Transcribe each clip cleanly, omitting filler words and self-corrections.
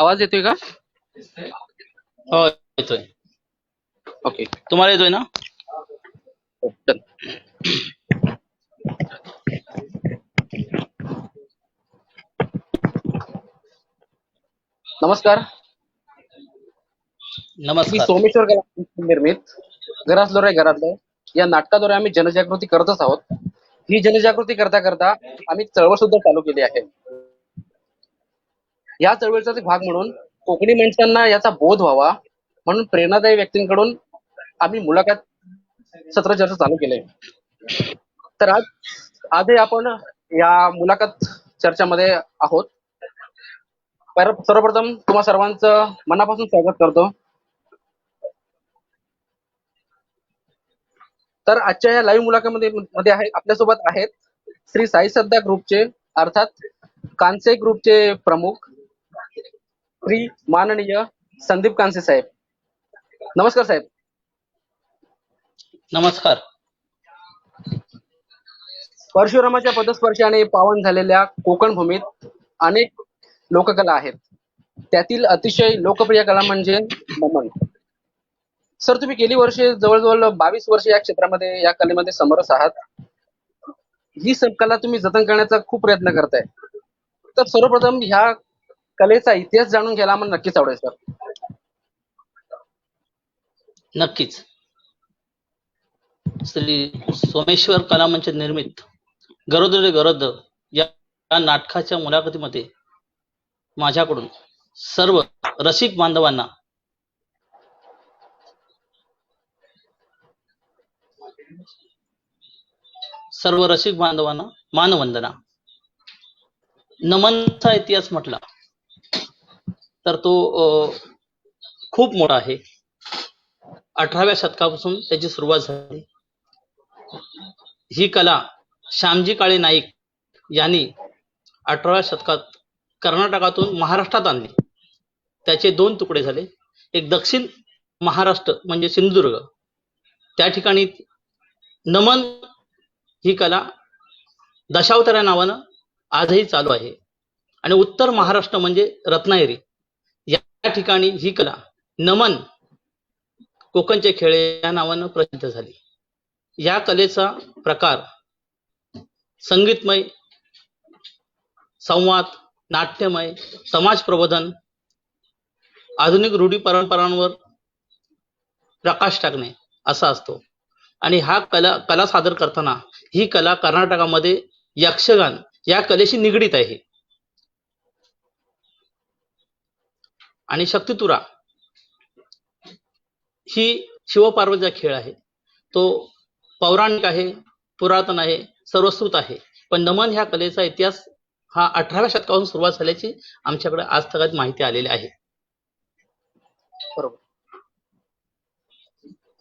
आवाज येतोय का? हो, येतोय. ओके. तुम्हाला येतोय ना? डन. नमस्कार. मी नमस्कार. सोमेश्वर निर्मित घरातलो रे घरातलं या नाटकाद्वारे आम्ही जनजागृती करतच आहोत. ही जनजागृती करता करता आम्ही चळवळ सुद्धा चालू केली आहे. या चळवळीचा एक भाग म्हणून कोकणी माणसांना याचा बोध व्हावा म्हणून प्रेरणादायी व्यक्तींकडून आम्ही मुलाखत सत्र चर्चा चालू केले. तर आजही आपण या मुलाखत चर्चामध्ये आहोत. सर्वप्रथम तुम्हा सर्वांचं मनापासून स्वागत करतो. तर आजच्या या लाईव्ह मुलाखतीमध्ये आपल्यासोबत आहेत श्री साई सध्या ग्रुपचे अर्थात कांसे ग्रुपचे प्रमुख श्री माननीय संदीप कांसे साहेब. नमस्कार साहेब. नमस्कार. परशुरामाच्या पदस्पर्शाने पावन झालेल्या कोकण भूमीत अनेक लोककला आहेत. त्यातील अतिशय लोकप्रिय कला म्हणजे नमन. सर, तुम्ही गेली वर्षे जवळजवळ 22 वर्ष या क्षेत्रामध्ये या कलेमध्ये समरस आहात. ही कला तुम्ही जतन करण्याचा खूप प्रयत्न करताय. तर सर्वप्रथम ह्या कलेचा इतिहास जाणून घ्यायला आम्हाला नक्कीच आवडेल सर. नक्कीच. श्री सोमेश्वर कला मंच निर्मित गरोदर रे गरोदर या नाटकाच्या मुलाखतीमध्ये माझ्याकडून सर्व रसिक बांधवांना मानवंदना. नमनचा इतिहास म्हटला तर तो खूप मोठा आहे. 18व्या शतकापासून त्याची सुरुवात झाली. ही कला श्यामजी काळे नाईक यांनी 18व्या शतकात कर्नाटकातून महाराष्ट्रात आणली. त्याचे 2 तुकडे झाले. एक दक्षिण महाराष्ट्र म्हणजे सिंधुदुर्ग, त्या ठिकाणी नमन ही कला दशावतार या नावानं आजही चालू आहे. आणि उत्तर महाराष्ट्र म्हणजे रत्नागिरी या ठिकाणी ही कला नमन कोकणचे खेळे या नावानं प्रसिद्ध झाली. या कलेचा प्रकार संगीतमय, संवाद, नाट्यमय, समाज प्रबोधन, आधुनिक रूढी परंपरांवर प्रकाश टाकणे असा असतो. आणि हा कला सादर करताना ही कला कर्नाटकामध्ये यक्षगान या कलेशी निगडीत आहे. आणि शक्तितुरा ही शिवपार्वतीचा खेळ आहे. तो पौराणिक आहे, पुरातन आहे, सर्वश्रुत आहे. पण नमन ह्या कलेचा इतिहास हा 18व्या शतकापासून सुरुवात झाल्याची आमच्याकडे आज तक माहिती आलेली आहे. बरोबर.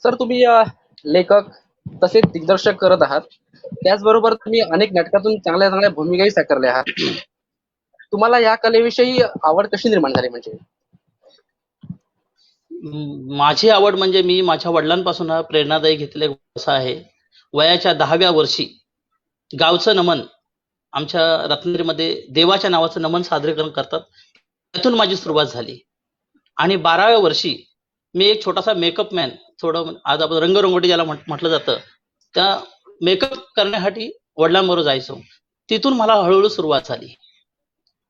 सर, तुम्ही लेखक तसेच दिग्दर्शक करत आहात. त्याचबरोबर तुम्ही अनेक नाटकातून चांगल्या चांगल्या भूमिकाही साकारल्या आहात. तुम्हाला या कलेविषयी आवड कशी निर्माण झाली? म्हणजे माझी आवड म्हणजे मी माझ्या वडिलांपासून हा प्रेरणादायी घेतलेला व्यवसाय आहे. वयाच्या 10व्या वर्षी गावचं नमन आमच्या रत्नागिरीमध्ये देवाच्या नावाचं नमन सादरीकरण करतात, त्यातून माझी सुरुवात झाली. आणि 12व्या वर्षी मी एक छोटासा मेकअप मॅन, थोडं आज आपण रंगरंगोटी ज्याला म्हटलं जातं, त्या मेकअप करण्यासाठी वडिलांबरोबर जायचो. तिथून मला हळूहळू सुरुवात झाली.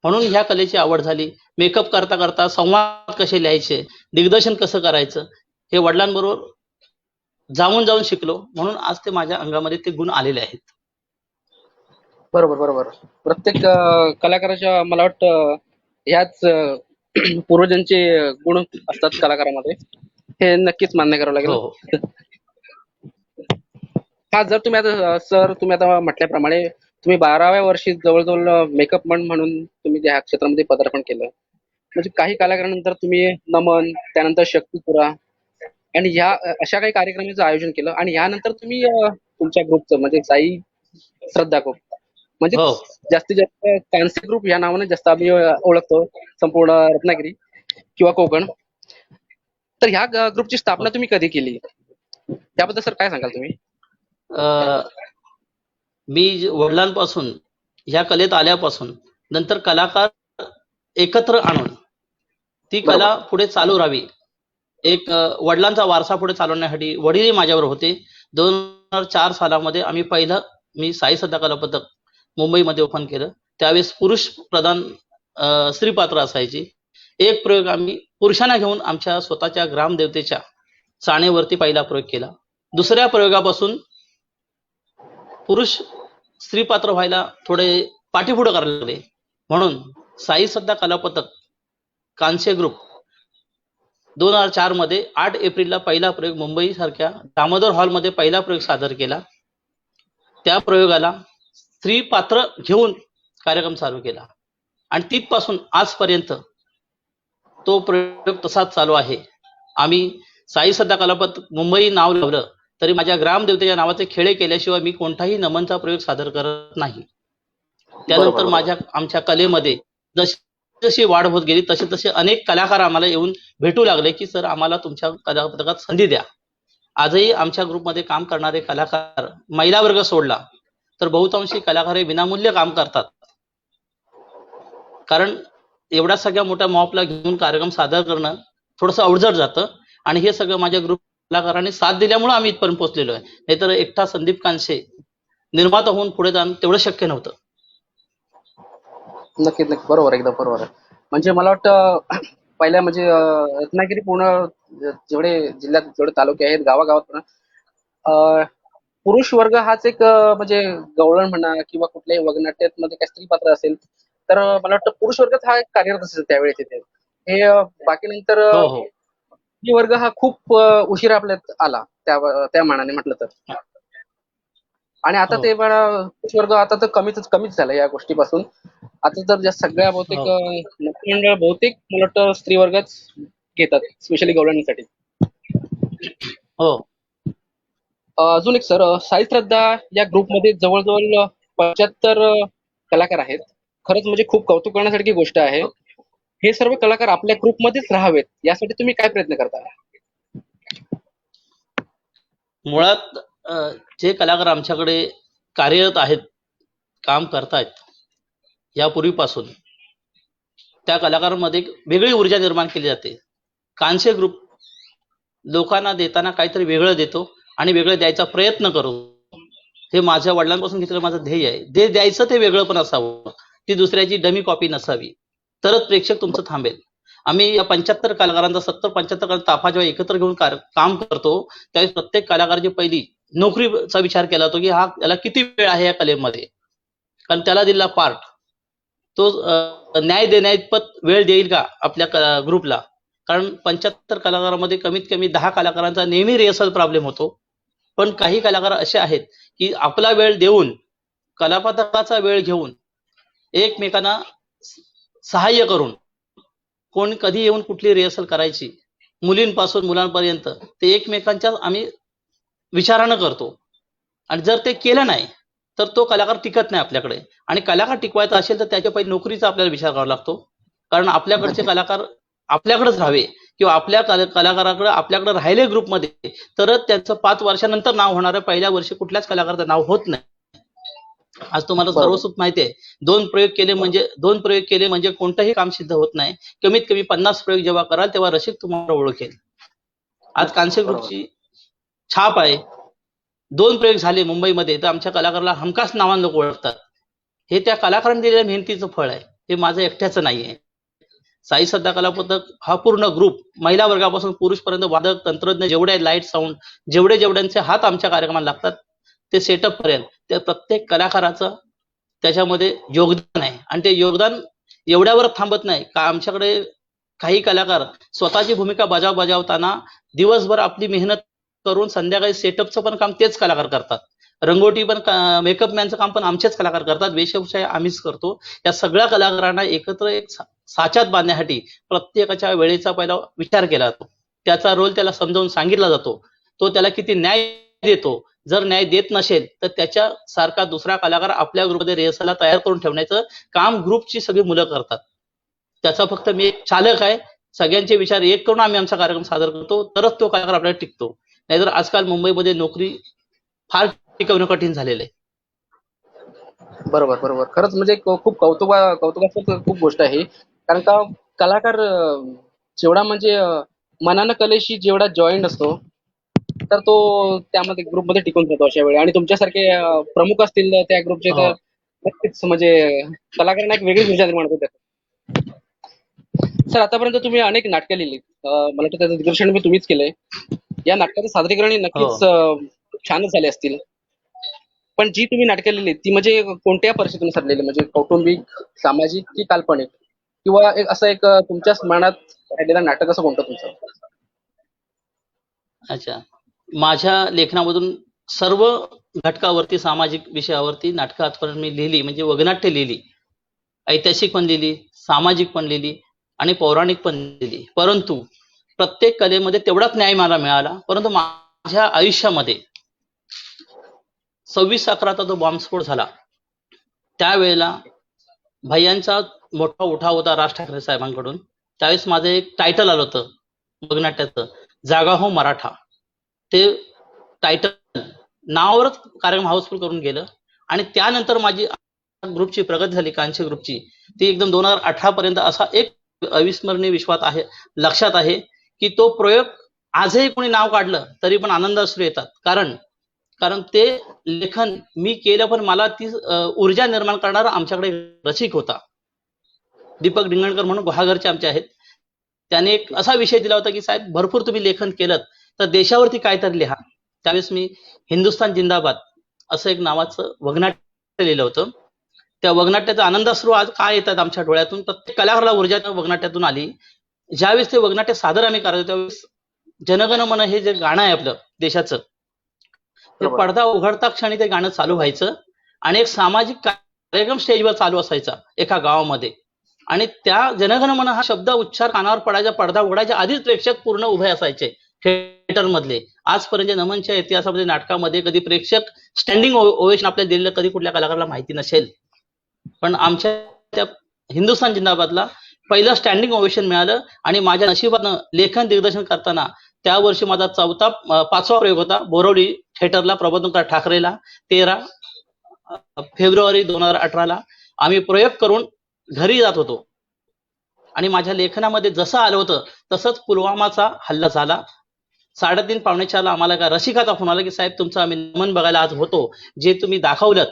म्हणून ह्या कलेची आवड झाली. मेकअप करता करता संवाद कसे लिहायचे, दिग्दर्शन कसं करायचं हे वडिलांबरोबर जाऊन जाऊन शिकलो. म्हणून आज ते माझ्या अंगामध्ये ते गुण आलेले आहेत. बरोबर बरोबर. प्रत्येक कलाकाराच्या मला वाटतं ह्याच पूर्वजांचे गुण असतात कलाकारामध्ये, हे नक्कीच मान्य करावं लागेल. हो. हा, जर तुम्ही आता सर तुम्ही आता म्हटल्याप्रमाणे तुम्ही 12व्या वर्षी जवळजवळ मेकअप मॅन म्हणून तुम्ही ह्या क्षेत्रामध्ये पदार्पण केलं. म्हणजे काही कालानंतर तुम्ही नमन, त्यानंतर शक्तिपुरा आणि ह्या अशा काही कार्यक्रमाचं आयोजन केलं. आणि यानंतर तुम्ही तुमच्या ग्रुपचं म्हणजे साई श्रद्धा ग्रुप म्हणजे हो. जास्तीत जास्त कांसे ग्रुप या नावाने जास्त आम्ही ओळखतो संपूर्ण रत्नागिरी किंवा कोकण. तर ह्या ग्रुपची स्थापना तुम्ही कधी केली? त्याबद्दल सर काय सांगाल तुम्ही? मी वडिलांपासून ह्या कलेत आल्यापासून नंतर कलाकार एकत्र आणून ती बरोबर. कला पुढे चालू राहावी. एक वडिलांचा वारसा पुढे चालवण्यासाठी वडीलही माझ्यावर होते. 2004 सालामध्ये मी साई सध्या कला पथक मुंबईमध्ये ओपन केलं. त्यावेळेस पुरुष प्रधान स्त्री पात्र असायची. एक प्रयोग आम्ही पुरुषांना घेऊन आमच्या स्वतःच्या ग्रामदेवतेच्या चाणेवरती पहिला प्रयोग केला. दुसऱ्या प्रयोगापासून पुरुष स्त्री पात्र व्हायला थोडे पाठीपुढे करायला लागले. म्हणून साई सध्या कला पथक कांस्य ग्रुप 2004 मध्ये 8 एप्रिलला पहिला प्रयोग मुंबई सारख्या दामोदर हॉलमध्ये पहिला प्रयोग सादर केला. त्या प्रयोगाला स्त्री पात्र घेऊन कार्यक्रम चालू केला आणि तिथपासून आजपर्यंत तो प्रयोग तसाच चालू आहे. आम्ही साई सध्या कला पथक मुंबई नाव लावलं तरी माझ्या ग्रामदेवतेच्या नावाचे खेळे केल्याशिवाय मी कोणताही नमनचा प्रयोग सादर करत नाही. त्यानंतर बरोबर. आमच्या कलेमध्ये जशी जशी वाढ होत गेली तसे तसे अनेक कलाकार आम्हाला येऊन भेटू लागले की सर आम्हाला तुमच्या कला पथकात संधी द्या. आजही आमच्या ग्रुपमध्ये काम करणारे कलाकार महिला वर्ग सोडला तर बहुतांशी कलाकार हे विनामूल्य काम करतात. कारण एवढ्या सगळ्या मोठ्या मॉपला घेऊन कार्यक्रम सादर करणं थोडंसं अवजड जातं आणि हे सगळं माझ्या ग्रुप कलाकारांनी साथ दिल्यामुळे आम्ही इथपर्यंत पोहोचलेलो आहे. नाहीतर एकटा संदीप कानसे निर्माता होऊन पुढे जाणं तेवढं शक्य नव्हतं. नक्कीच नक्की बरोबर, एकदम बरोबर आहे. म्हणजे मला वाटतं पहिल्या म्हणजे रत्नागिरी पूर्ण जेवढे जिल्ह्यात जेवढे तालुके आहेत गावागावात पण पुरुष वर्ग हाच एक म्हणजे गवळण म्हणा किंवा कुठल्याही वगनाट्यात मध्ये काही स्त्री पात्र असेल तर मला वाटतं पुरुष वर्गच हा एक कार्यरत असेल त्यावेळेस तिथे. हे बाकी नंतर हो हो स्त्री वर्ग हा खूप उशिरा आपल्यात आला त्या मानाने म्हटलं तर. आणि आता हो ते पण पुरुष वर्ग आता तर कमीच झाला या गोष्टीपासून. आता तर ज्या सगळ्या बहुतेक हो नृत्यमंडळ बहुतेक मला वाटतं स्त्री वर्गच घेतात स्पेशली गवळणीसाठी. हो अजून एक सर, साई श्रद्धा या ग्रुपमध्ये जवळजवळ 75 कलाकार आहेत. खरंच म्हणजे खूप कौतुक करण्यासारखी गोष्ट आहे. हे सर्व कलाकार आपल्या ग्रुपमध्येच राहावेत यासाठी तुम्ही काय प्रयत्न करता? मुळात जे कलाकार आमच्याकडे कार्यरत आहेत काम करतायत यापूर्वीपासून त्या कलाकारांमध्ये एक वेगळी ऊर्जा निर्माण केली जाते. कांस्य ग्रुप लोकांना देताना काहीतरी वेगळं देतो आणि वेगळं द्यायचा प्रयत्न करतो. हे माझ्या वडिलांपासून घेतलेलं माझं ध्येय आहे. जे द्यायचं ते वेगळं पण असावं, ती दुसऱ्याची डमी कॉपी नसावी, तरच प्रेक्षक तुमचं थांबेल. आम्ही या 75 कलाकारांचा 70-75 कलाकार ताफा जेव्हा एकत्र घेऊन काम करतो त्यावेळेस प्रत्येक कलाकाराची पहिली नोकरीचा विचार केला जातो की याला किती वेळ आहे या कलेमध्ये. कारण त्याला दिलेला पार्ट तो न्याय देण्याइतपत वेळ देईल का आपल्या ग्रुपला. कारण 75 कलाकारांमध्ये कमीत कमी 10 कलाकारांचा नेहमी रिहर्सल प्रॉब्लेम होतो. पण काही कलाकार असे आहेत की आपला वेळ देऊन कलापथकाचा वेळ घेऊन एकमेकांना सहाय्य करून कोण कधी येऊन कुठली रिहर्सल करायची मुलींपासून मुलांपर्यंत ते एकमेकांच्या आम्ही विचारानं करतो. आणि जर ते केलं नाही तर तो कलाकार टिकत नाही आपल्याकडे. आणि कलाकार टिकवायचा असेल तर त्याच्या पहिले नोकरीचा आपल्याला विचार करावा लागतो. कारण आपल्याकडचे कलाकार आपल्याकडेच राहावे किंवा आपल्या कलाकाराकडे आपल्याकडे राहिले ग्रुपमध्ये तरच त्यांचं 5 वर्षानंतर नाव होणार आहे. पहिल्या वर्षी कुठल्याच कलाकाराचं नाव होत नाही. आज तुम्हाला सर्वसूत माहिती आहे. 2 प्रयोग केले म्हणजे कोणतंही काम सिद्ध होत नाही. कमीत कमी 50 प्रयोग जेव्हा कराल तेव्हा रसिक तुम्हाला ओळखेल. आज कांस्य ग्रुपची छाप आहे. 2 प्रयोग झाले मुंबईमध्ये तर आमच्या कलाकाराला हमखास नावाने लोक ओळखतात. हे त्या कलाकारांनी दिलेल्या मेहनतीचं फळ आहे. हे माझं एकट्याचं नाहीये. साई सध्या कला पथक हा पूर्ण ग्रुप महिला वर्गापासून पुरुषपर्यंत वादक तंत्रज्ञ जेवढे लाईट साऊंड जेवढ्यांचे हात आमच्या कार्यक्रमाला लागतात ते सेटअप पर्यंत त्या प्रत्येक कलाकाराचं त्याच्यामध्ये योगदान आहे. आणि ते योगदान एवढ्यावर थांबत नाही का आमच्याकडे काही कलाकार स्वतःची भूमिका बजावताना दिवसभर आपली मेहनत करून संध्याकाळी सेटअपचं पण काम तेच कलाकार करतात. रंगोटी पण मेकअप मॅनचं काम पण आमचेच कलाकार करतात. वेशभूषा आम्हीच करतो. या सगळ्या कलाकारांना एकत्र एक साच्यात बांधण्यासाठी प्रत्येकाच्या वेळेचा पहिला विचार केला जातो. त्याचा रोल त्याला समजावून सांगितला जातो. तो त्याला किती न्याय देतो. जर न्याय देत नसेल तर त्याच्या सारखा दुसरा कलाकार आपल्या ग्रुपमध्ये रिहर्सलला तयार करून ठेवण्याचं काम ग्रुपची सगळी मुलं करतात. त्याचा फक्त मी एक चालक आहे. सगळ्यांचे विचार एक करून आम्ही आमचा कार्यक्रम सादर करतो तरच तो कलाकार आपल्याला टिकतो. नाहीतर आजकाल मुंबईमध्ये नोकरी फार टिकवणं कठीण झालेलं आहे. बरोबर. खरंच म्हणजे खूप कौतुकास्पद खूप गोष्ट आहे ही. कारण का कलाकार जेवढा म्हणजे मनानं कलेशी जेवढा जॉईंट असतो, तर तो त्यामध्ये ग्रुपमध्ये टिकून जातो अशा वेळी. आणि तुमच्यासारखे प्रमुख असतील त्या ग्रुपचे, हो. तर नक्कीच म्हणजे कलाकारांना एक वेगळीच ऊर्जा निर्माण होते. सर, आतापर्यंत तुम्ही अनेक नाटकं लिहिली. मला वाटतं त्याचं दिग्दर्शन बी तुम्हीच केलंय. या नाटकाचं सादरीकरण हो. नक्कीच छानच झाले असतील. पण जी तुम्ही नाटकं लिहिली ती म्हणजे कोणत्या परिस्थितीनुसार लिहिली? म्हणजे कौटुंबिक, सामाजिक की काल्पनिक? किंवा एक असं एक तुमच्या स्मरणात राहिलेलं नाटक असं कोणतं तुमचं? अच्छा. माझ्या लेखनामधून सर्व घटकावरती, सामाजिक विषयावरती नाटकं आजपर्यंत मी लिहिली, म्हणजे वगनाट्य लिहिली. ऐतिहासिक पण लिहिली, सामाजिक पण लिहिली आणि पौराणिक पण लिहिली. परंतु प्रत्येक कलेमध्ये तेवढाच न्याय मला मिळाला. परंतु माझ्या आयुष्यामध्ये 26/11चा जो बॉम्बस्फोट झाला, त्यावेळेला भैय्यांचा मोठा उठाव होता राज ठाकरे साहेबांकडून. त्यावेळेस माझं एक टायटल आलं होतं बघनाट्याचं, जागा हो मराठा. ते टायटल नावावरच कार्यक्रम हाऊसफुल करून गेलं. आणि त्यानंतर माझी ग्रुपची प्रगती झाली, कांशी ग्रुपची. ती एकदम 2018 पर्यंत असा एक अविस्मरणीय विश्वात आहे, लक्षात आहे, की तो प्रयोग आजही कोणी नाव काढलं तरी पण आनंदाश्रू येतात. कारण कारण ते लेखन मी केलं, पण मला ती ऊर्जा निर्माण करणारा आमच्याकडे रसिक होता. दीपक डिंगणकर म्हणून गुहागरचे आमचे आहेत. त्याने एक असा विषय दिला होता, की साहेब भरपूर तुम्ही लेखन केलं तर देशावरती काहीतरी लिहा. त्यावेळेस मी हिंदुस्थान जिंदाबाद असं एक नावाचं वगनाट्य लिहिलं होतं. त्या वगनाट्याचा आनंदाश्रू आज काय येतात आमच्या डोळ्यातून. प्रत्येक कलाकाराला ऊर्जा त्या वगनाट्यातून आली. ज्यावेळेस ते वगनाट्य सादर आम्ही करायचो, त्यावेळेस जनगण मन हे जे गाणं आहे आपलं देशाचं, ते बरोबर. पडदा उघडता क्षणी ते गाणं चालू व्हायचं आणि एक सामाजिक कार्यक्रम स्टेजवर चालू असायचा एका गावामध्ये. आणि त्या जनगण मन हा शब्द उच्चार कानावर पडायचा, पडदा उघडायच्या आधीच प्रेक्षक पूर्ण उभे असायचे थिएटर मधले. आजपर्यंत नमनच्या इतिहासामध्ये नाटकामध्ये कधी प्रेक्षक स्टँडिंग ओवेशन आपल्याला दिलेलं कधी कुठल्या कलाकाराला माहिती नसेल. पण आमच्या त्या हिंदुस्थान जिंदाबादला पहिलं स्टँडिंग ओवेशन मिळालं. आणि माझ्या नशिबानं लेखन दिग्दर्शन करताना त्या वर्षी माझा 5वा प्रयोग होता बोरवली थिएटरला, प्रबोधनकार ठाकरेला. 13 फेब्रुवारी 2018ला आम्ही प्रयोग करून घरी जात होतो. आणि माझ्या लेखनामध्ये जसं आलं होतं तसंच पुलवामाचा हल्ला झाला. 3:30 पावणे 4ला आम्हाला एका रसिकाचा फोन आला, की साहेब तुमचं आम्ही नमन बघायला आज होतो. जे तुम्ही दाखवलं,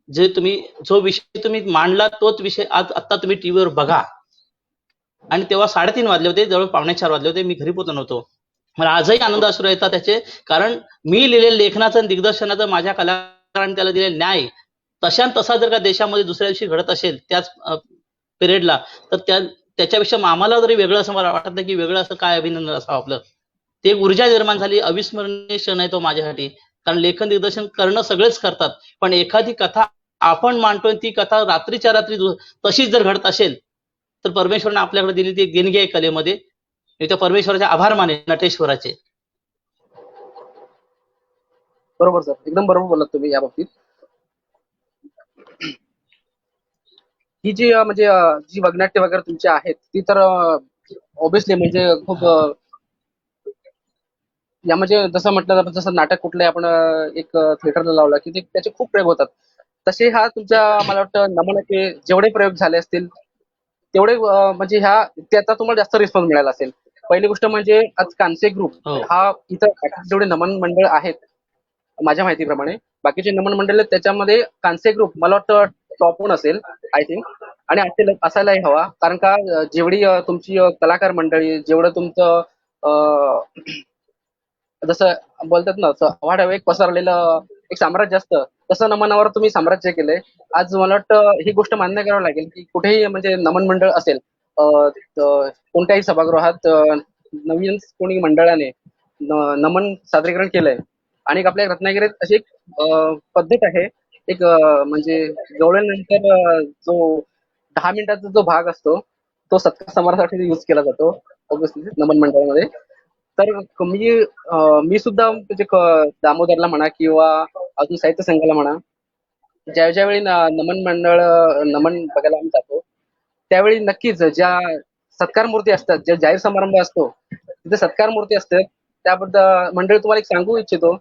जो विषय तुम्ही मांडला तोच विषय आज आत्ता तुम्ही टीव्हीवर बघा. आणि तेव्हा 3:30 वाजले होते, जवळ पावणे 4 वाजले होते. मी घरी पोहोचलो नव्हतो. मला आजही आनंद अश्रू येतात त्याचे. कारण मी लिहिलेलं लेखनाचं आणि दिग्दर्शनाचं, माझ्या कलाकारांनी त्याला दिलेला न्याय तसा जर का देशामध्ये दुसऱ्या दिवशी घडत असेल त्याच पिरियडला, तर त्याच्यापेक्षा आम्हाला जरी वेगळं असं मला वाटत नाही, की वेगळं असं काय अभिनंदन असावं आपलं. ते एक ऊर्जा निर्माण झाली. अविस्मरणीय क्षण आहे तो माझ्यासाठी. कारण लेखन दिग्दर्शन करणं सगळेच करतात, पण एखादी कथा आपण मांडतोय, ती कथा रात्रीच्या रात्री तशीच जर घडत असेल, तर परमेश्वराने आपल्याकडे दिलेली ती एक देणगी आहे कलेमध्ये. मी त्या परमेश्वराचे आभार मानेन, नटेश्वराचे. बरोबर सर, एकदम बरोबर बोललात तुम्ही या बाबतीत. ही जी म्हणजे जी वगनाट्य वगैरे तुमची आहेत ती तर ऑब्विसली म्हणजे खूप हा. या म्हणजे जसं म्हटलं जातं, जसं नाटक कुठलंही आपण एक थिएटरला लावलं की त्याचे खूप प्रयोग होतात. तसे हा तुमच्या मला वाटतं नमनाचे जेवढे प्रयोग झाले असतील तेवढे म्हणजे त्याचा तुम्हाला जास्त रिस्पॉन्स मिळाला असेल. पहिली गोष्ट म्हणजे आज कानसे ग्रुप हो. हा इथं जेवढे नमन मंडळ आहेत माझ्या माहितीप्रमाणे, बाकीचे नमन मंडळ आहेत त्याच्यामध्ये कानसे ग्रुप मला वाटतं टॉप 1 असेल आय थिंक. आणि असायलाही हवा, कारण का जेवढी तुमची कलाकार मंडळी, जेवढं तुमचं जसं बोलतात ना, असं वाढावं एक पसरलेलं एक साम्राज्य असतं, तसं नमनावर तुम्ही साम्राज्य केलंय. आज मला वाटतं ही गोष्ट मान्य करावी लागेल, की कुठेही म्हणजे नमन मंडळ असेल, कोणत्याही सभागृहात नवीन कोणी मंडळाने नमन सादरीकरण केलंय. आणि एक आपल्या रत्नागिरीत अशी एक पद्धत आहे, एक म्हणजे गवळल्यानंतर जो 10 मिनिटाचा जो भाग असतो, तो सत्कार समारंभासाठी यूज केला जातो ऑब्व्हियसली नमन मंडळामध्ये. तर मी सुद्धा म्हणजे दामोदरला म्हणा किंवा अजून साहित्य संघाला म्हणा, ज्यावेळी नमन मंडळ नमन बघायला आम्ही जातो, त्यावेळी नक्कीच ज्या सत्कार मूर्ती असतात, जे जाहीर समारंभ असतो तिथे सत्कार मूर्ती असतात, त्याबद्दल मंडळी तुम्हाला एक सांगू इच्छितो,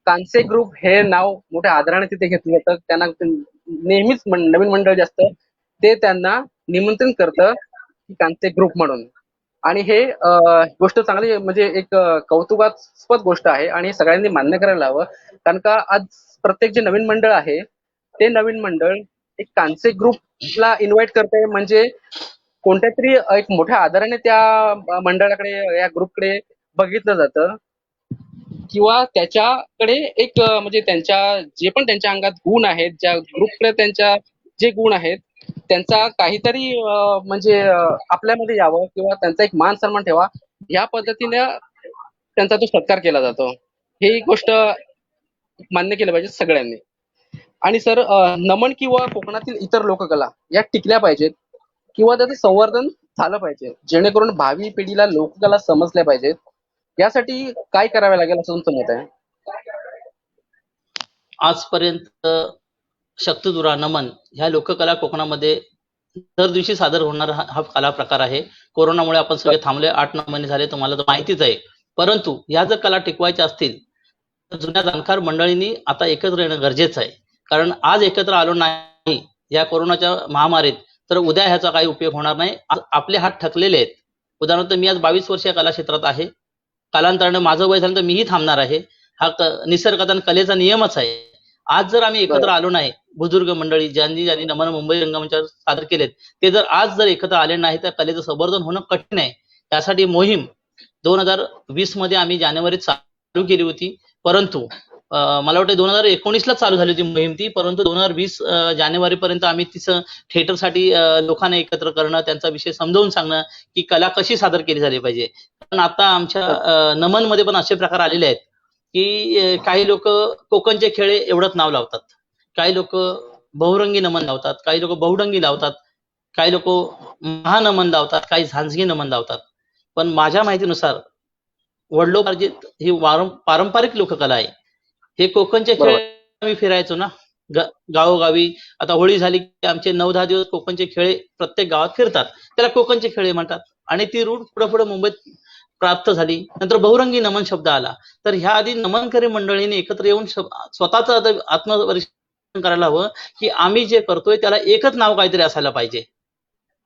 कानसे ग्रुप हे नाव मोठ्या आदराने तिथे घेतलं जातं. त्यांना नेहमीच नवीन मंडळ जे असतं ते त्यांना निमंत्रण करतं की कानसे ग्रुप म्हणून. आणि हे गोष्ट चांगली म्हणजे एक कौतुकास्पद गोष्ट आहे आणि सगळ्यांनी मान्य करायला हवं. कारण का आज प्रत्येक जे नवीन मंडळ आहे ते नवीन मंडळ एक कांसे ग्रुपला इन्व्हाइट करते म्हणजे कोणत्या तरी एक मोठ्या आदराने त्या मंडळाकडे या ग्रुपकडे बघितलं जातं किंवा त्याच्याकडे एक म्हणजे जे पण त्यांच्या अंगात गुण आहेत, ज्या ग्रुपकडे त्यांच्या जे गुण आहेत, त्यांचा काहीतरी म्हणजे आपल्यामध्ये यावं किंवा त्यांचा एक मान सन्मान ठेवा, या पद्धतीने त्यांचा तो सत्कार केला जातो. ही गोष्ट मान्य केलं पाहिजे सगळ्यांनी. आणि सर नमन किंवा कोकणातील इतर लोककला या टिकल्या पाहिजेत किंवा त्याचं संवर्धन झालं पाहिजे, जेणेकरून भावी पिढीला लोककला समजल्या पाहिजेत. यासाठी काय करावे लागेल असं तुमचं मत आहे? आजपर्यंत शक्तिदुरा, नमन ह्या लोककला कोकणामध्ये दर दिवशी सादर होणारा हा कला प्रकार आहे. कोरोनामुळे आपण सगळे थांबले, 8-9 महिने झाले, तुम्हाला तर माहितीच आहे. परंतु ह्या जर कला टिकवायच्या असतील तर जुन्या जाणकार मंडळींनी आता एकत्र येणं गरजेचं आहे. कारण आज एकत्र आलो नाही या कोरोनाच्या महामारीत तर उद्या ह्याचा काही उपयोग होणार नाही. आज आपले हात थकलेले आहेत. उदाहरणार्थ मी आज 22 वर्षीय कला क्षेत्रात आहे. कालांतराने माझं वय झालं तर मीही थांबणार आहे. हा निसर्गाचा आणि कलेचा नियमच आहे. आज जर आम्ही एकत्र बरोबर. आलो नाही, बुजुर्ग मंडळी ज्यांनी नमन मुंबई रंगमंचावर सादर केलेत, ते जर आज जर एकत्र आले नाही तर कलेचं संवर्धन होणं कठीण आहे. त्यासाठी मोहीम 2020 मध्ये आम्ही जानेवारीत चालू केली होती. परंतु मला वाटतं 2019 लाच चालू झाली होती मोहीम ती. परंतु 2020 जानेवारीपर्यंत आम्ही तिचं थिएटरसाठी लोकांना एकत्र करणं, त्यांचा विषय समजावून सांगणं की कला कशी सादर केली झाली पाहिजे. पण आता आमच्या नमनमध्ये पण असे प्रकार आलेले आहेत की काही लोक कोकणचे खेळ एवढंच नाव लावतात, काही लोक बहुरंगी नमन लावतात, काही लोक बहुडंगी लावतात, काही लोक महानमन लावतात, काही झांजगी नमन लावतात. पण माझ्या माहितीनुसार वडलोपार्जित ही पारंपरिक लोककला आहे. हे कोकणचे खेळ बरोबर. आम्ही फिरायचो ना गावोगावी. आता होळी झाली की आमचे 9-10 दिवस कोकणचे खेळ प्रत्येक गावात फिरतात, त्याला कोकणचे खेळ म्हणतात. आणि ती रूढ पुढे पुढे मुंबईत प्राप्त झाली. नंतर बहुरंगी नमन शब्द आला. तर ह्या आधी नमनकरी मंडळींनी एकत्र येऊन स्वतःच आत्मपरीक्षण करायला हवं की आम्ही जे करतोय त्याला एकच नाव काहीतरी असायला पाहिजे.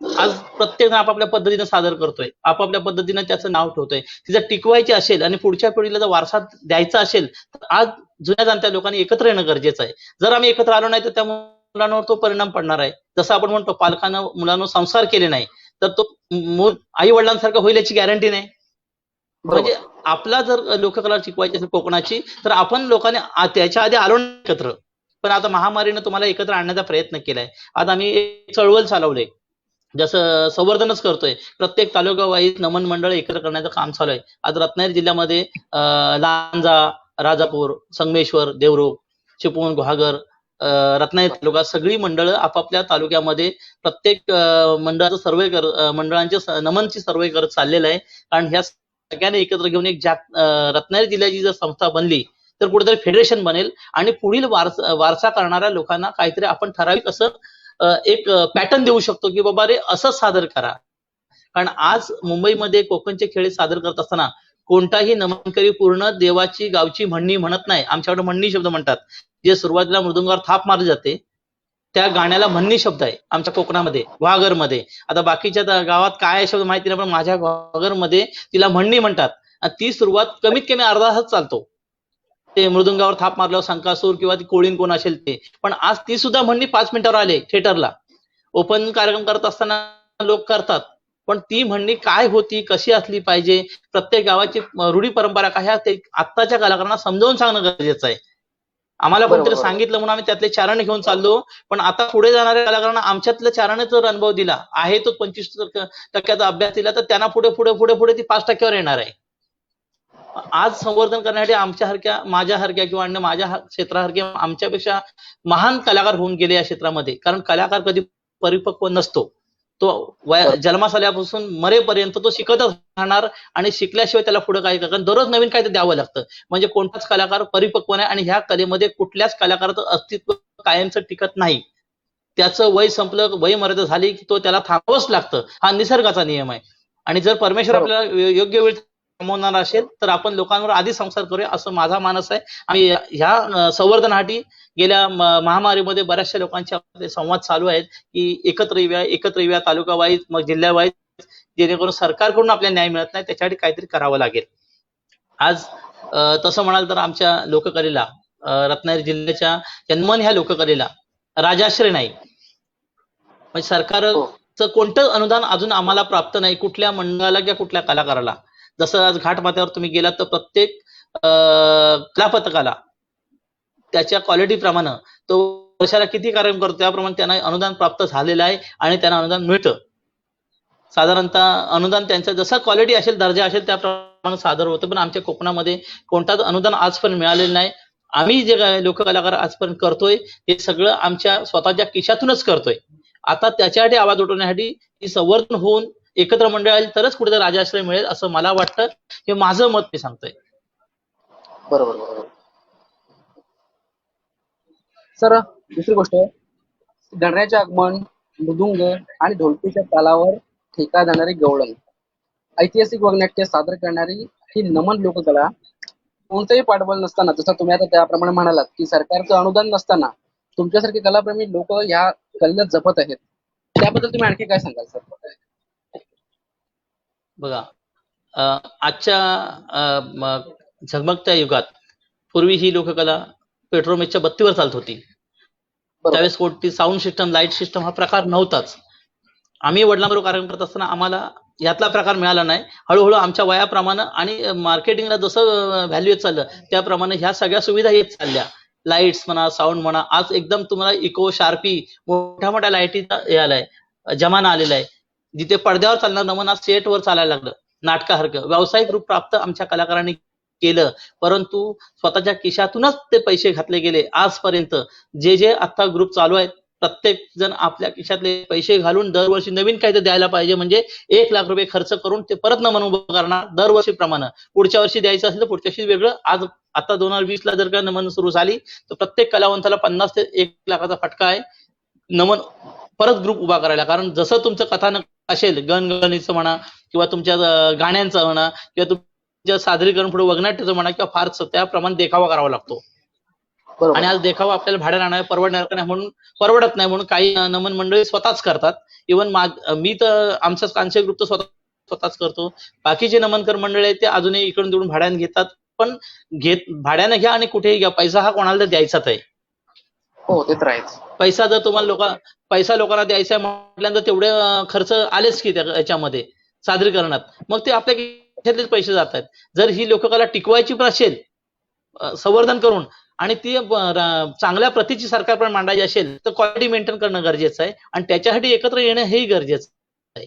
आज प्रत्येक आपापल्या पद्धतीने सादर करतोय, आपापल्या पद्धतीने त्याचं नाव ठेवतोय. ती जर टिकवायची असेल आणि पुढच्या पिढीला जर वारसा द्यायचा असेल तर आज जुन्या जाणत्या लोकांनी एकत्र येणं गरजेचं आहे. जर आम्ही एकत्र आलो नाही तर त्या मुलांवर तो परिणाम पडणार आहे. जसं आपण म्हणतो पालकांना मुलांवर संस्कार केले नाही तर तो मूल आई वडिलांसारखं होईल याची गॅरंटी नाही. म्हणजे बरोबर. आपला जर लोककला टिकवायची असेल कोकणाची तर आपण लोकांनी त्याच्या आधी आलो नाही एकत्र. पण आता महामारीनं तुम्हाला एकत्र आणण्याचा प्रयत्न केलाय. आज आम्ही एक चळवळ चालवले, जसं संवर्धनच करतोय. प्रत्येक तालुका वाईज नमन मंडळ एकत्र करण्याचं काम चालू आहे. आज रत्नागिरी जिल्ह्यामध्ये लांजा, राजापूर, संगमेश्वर, देवरुख, चिपळूण, गुहागर, रत्नागिरी तालुका सगळी मंडळं आपापल्या तालुक्यामध्ये प्रत्येक मंडळाचं सर्वे मंडळांचे नमनची सर्वे करत चाललेलं आहे. कारण ह्या सगळ्यांनी एकत्र घेऊन एक रत्नागिरी जिल्ह्याची जर संस्था बनली तर कुठेतरी फेडरेशन बनेल आणि पुढील वारसा करणाऱ्या लोकांना काहीतरी आपण ठराविक असं एक पॅटर्न देऊ शकतो की बाबा रे असं सादर करा. कारण आज मुंबईमध्ये कोकणचे खेळ सादर करत असताना कोणताही नमनकरी पूर्ण देवाची गावची म्हणणी म्हणत नाही. आमच्याकडे म्हणणी शब्द म्हणतात. जे सुरुवातीला मृदुंगावर थाप मारली जाते त्या गाण्याला म्हणणी शब्द आहे आमच्या कोकणामध्ये, गुहागरमध्ये. आता बाकीच्या गावात काय शब्द माहिती नाही, पण माझ्या गुहागरमध्ये तिला म्हणणी म्हणतात. आणि ती सुरुवात कमीत कमी अर्धा तास चालतो. ते मृदुंगावर थाप मारल्यावर संकासूर किंवा ती कोळीण कोण असेल ते. पण आज ती सुद्धा म्हणणी 5 मिनिटावर आले थिएटरला. ओपन कार्यक्रम करत असताना लोक करतात. पण ती म्हणणी काय होती, कशी असली पाहिजे, प्रत्येक गावाची रूढी परंपरा काय, ह्या आत्ताच्या कलाकारांना समजावून सांगणं गरजेचं आहे. आम्हाला कोणतरी बरोबर. सांगितलं म्हणून आम्ही त्यातले चारण घेऊन चाललो. पण आता पुढे जाणाऱ्या कलाकारांना आमच्यातल्या चाराने जर अनुभव दिला आहे तो 25% अभ्यास दिला तर त्यांना पुढे पुढे पुढे पुढे ती 5% येणार आहे. आज संवर्धन करण्यासाठी आमच्यासारख्या, माझ्यासारख्या किंवा अन्य माझ्या क्षेत्रासारखे आमच्यापेक्षा महान कलाकार होऊन गेले या क्षेत्रामध्ये. कारण कलाकार कधी परिपक्व नसतो. तो जन्मास आल्यापासून मरेपर्यंत तो शिकतच राहणार आणि शिकल्याशिवाय त्याला पुढे काय कारण दररोज नवीन काहीतरी द्यावं लागतं. म्हणजे कोणताच कलाकार परिपक्व नाही आणि ह्या कलेमध्ये कुठल्याच कलाकाराचं अस्तित्व कायमचं टिकत नाही. त्याचं वय संपलं, वय मर्यादा झाली की तो त्याला थांबवावंच लागतं. हा निसर्गाचा नियम आहे. आणि जर परमेश्वर आपल्याला योग्य वेळ थांबवणार असेल तर आपण लोकांवर आधी संस्कार करूया असं माझा मानस आहे. आणि ह्या संवर्धनासाठी गेल्या महामारीमध्ये बऱ्याचशा लोकांच्या संवाद चालू आहेत की एकत्र येऊया तालुका वाईज, मग जिल्हा वाईज जेणेकरून सरकारकडून आपल्याला न्याय मिळत नाही, त्याच्यासाठी काहीतरी करावं लागेल. आज तसं म्हणाल तर आमच्या लोककलेला रत्नागिरी जिल्ह्याच्या नमन ह्या लोककलेला राजाश्रय नाही. म्हणजे हो सरकारचं कोणतं अनुदान अजून आम्हाला प्राप्त नाही, कुठल्या मंडळाला किंवा कुठल्या कलाकाराला. जसं आज घाटमाथ्यावर तुम्ही गेलात तर प्रत्येक कलापथकाला त्याच्या क्वालिटी प्रमाणे तो वर्षाला किती कार्यक्रम करतो त्याप्रमाणे त्यांना अनुदान प्राप्त झालेलं आहे आणि त्यांना अनुदान मिळतं. साधारणतः अनुदान त्यांचं जसं क्वालिटी असेल, दर्जा असेल त्याप्रमाणे सादर होतं. पण आमच्या कोकणामध्ये कोणताच अनुदान आजपर्यंत मिळालेलं नाही. आम्ही जे लोककलाकार आजपर्यंत करतोय हे सगळं आमच्या स्वतःच्या खिशातूनच करतोय. आता त्याच्यासाठी आवाज उठवण्यासाठी ही संवर्धन होऊन एकत्र मंडळ आली तरच कुठेतरी राजाश्रय मिळेल असं मला वाटतं. हे माझं मत मी सांगतोय. बरोबर बरोबर. सर दुसरी गोष्ट, गणरायाचे आगमन, मृदुंग आणि ढोलकीच्या तालावर ठेका जाणारी गवळण, ऐतिहासिक वगनाट्य सादर करणारी ही नमन लोककला कोणतंही पाठबळ नसताना, जसं तुम्ही आता त्याप्रमाणे म्हणालात की सरकारचं अनुदान नसताना तुमच्यासारखे कलाप्रेमी लोक ह्या कलेला जपत आहेत, त्याबद्दल तुम्ही आणखी काय सांगाल सर? बघा, आजच्या झगमगत्या युगात पूर्वी ही लोककला पेट्रोमेजच्या बत्तीवर चालत होती. बरोबर. त्यावेळेस कोणती साऊंड सिस्टम, लाईट सिस्टम हा प्रकार नव्हताच. आम्ही वडिलांबरोबर कार्यक्रम करत असताना आम्हाला यातला प्रकार मिळाला नाही. हळूहळू आमच्या वयाप्रमाणे आणि मार्केटिंगला जसं व्हॅल्यू येत चाललं त्याप्रमाणे ह्या सगळ्या सुविधा येत चालल्या. लाईट्स म्हणा, साऊंड म्हणा, आज एकदम तुम्हाला इको, शार्पी, मोठ्या मोठ्या लाईटीचा हे आलाय, जमाना आलेला आहे. जिथे पडद्यावर चालणार नमन आज सेटवर चालायला लागलं. नाटकासारखं व्यावसायिक रूप प्राप्त आमच्या कलाकारांनी केलं, परंतु स्वतःच्या खिशातूनच ते पैसे घातले गेले. आजपर्यंत जे आता ग्रुप चालू आहेत प्रत्येक जण आपल्या खिशातले पैसे घालून दरवर्षी नवीन काहीतरी द्यायला पाहिजे, म्हणजे 1,00,000 रुपये खर्च करून ते परत नमन उभं करणार दरवर्षीप्रमाणे. पुढच्या वर्षी द्यायचं असेल तर पुढच्या वर्षी वेगळं. आज आता 2020 ला जर का नमन सुरू झाली तर प्रत्येक कलावंताला 50 ते 1,00,000चा फटका आहे नमन परत ग्रुप उभा करायला. कारण जसं तुमचं कथानक असेल, गणगणीचं म्हणा किंवा तुमच्या गाण्यांचं म्हणा किंवा तुमच्या सादरीकरण पुढे वगनाट्याचं म्हणा किंवा फारचं, त्याप्रमाणे देखावा करावा लागतो. बरोबर. आणि आज देखावा आपल्याला भाड्याने आणायला परवडत नाही म्हणून काही नमन मंडळी स्वतःच करतात. इव्हन मी तर आमचाच कांस्य ग्रुप तर स्वतःच करतो. बाकीचे नमनकर मंडळी आहेत ते अजूनही इकडून तिकडून भाड्याने घेतात. पण भाड्याने घ्या आणि कुठेही घ्या, पैसा हा कोणाला तर द्यायचाच आहे. हो, ते तर आहेच. पैसा जर तुम्हाला पैसा लोकांना द्यायचा आहे म्हटल्यानंतर तेवढे खर्च आलेच की याच्यामध्ये सादरीकरणात, मग ते आपल्या खिशातलेच पैसे जात आहेत. जर ही लोककला टिकवायची पण असेल संवर्धन करून आणि ती चांगल्या प्रतीची सरकारपर्यंत मांडायची असेल तर क्वालिटी मेंटेन करणं गरजेचं आहे आणि त्याच्यासाठी एकत्र येणं हेही गरजेचं आहे.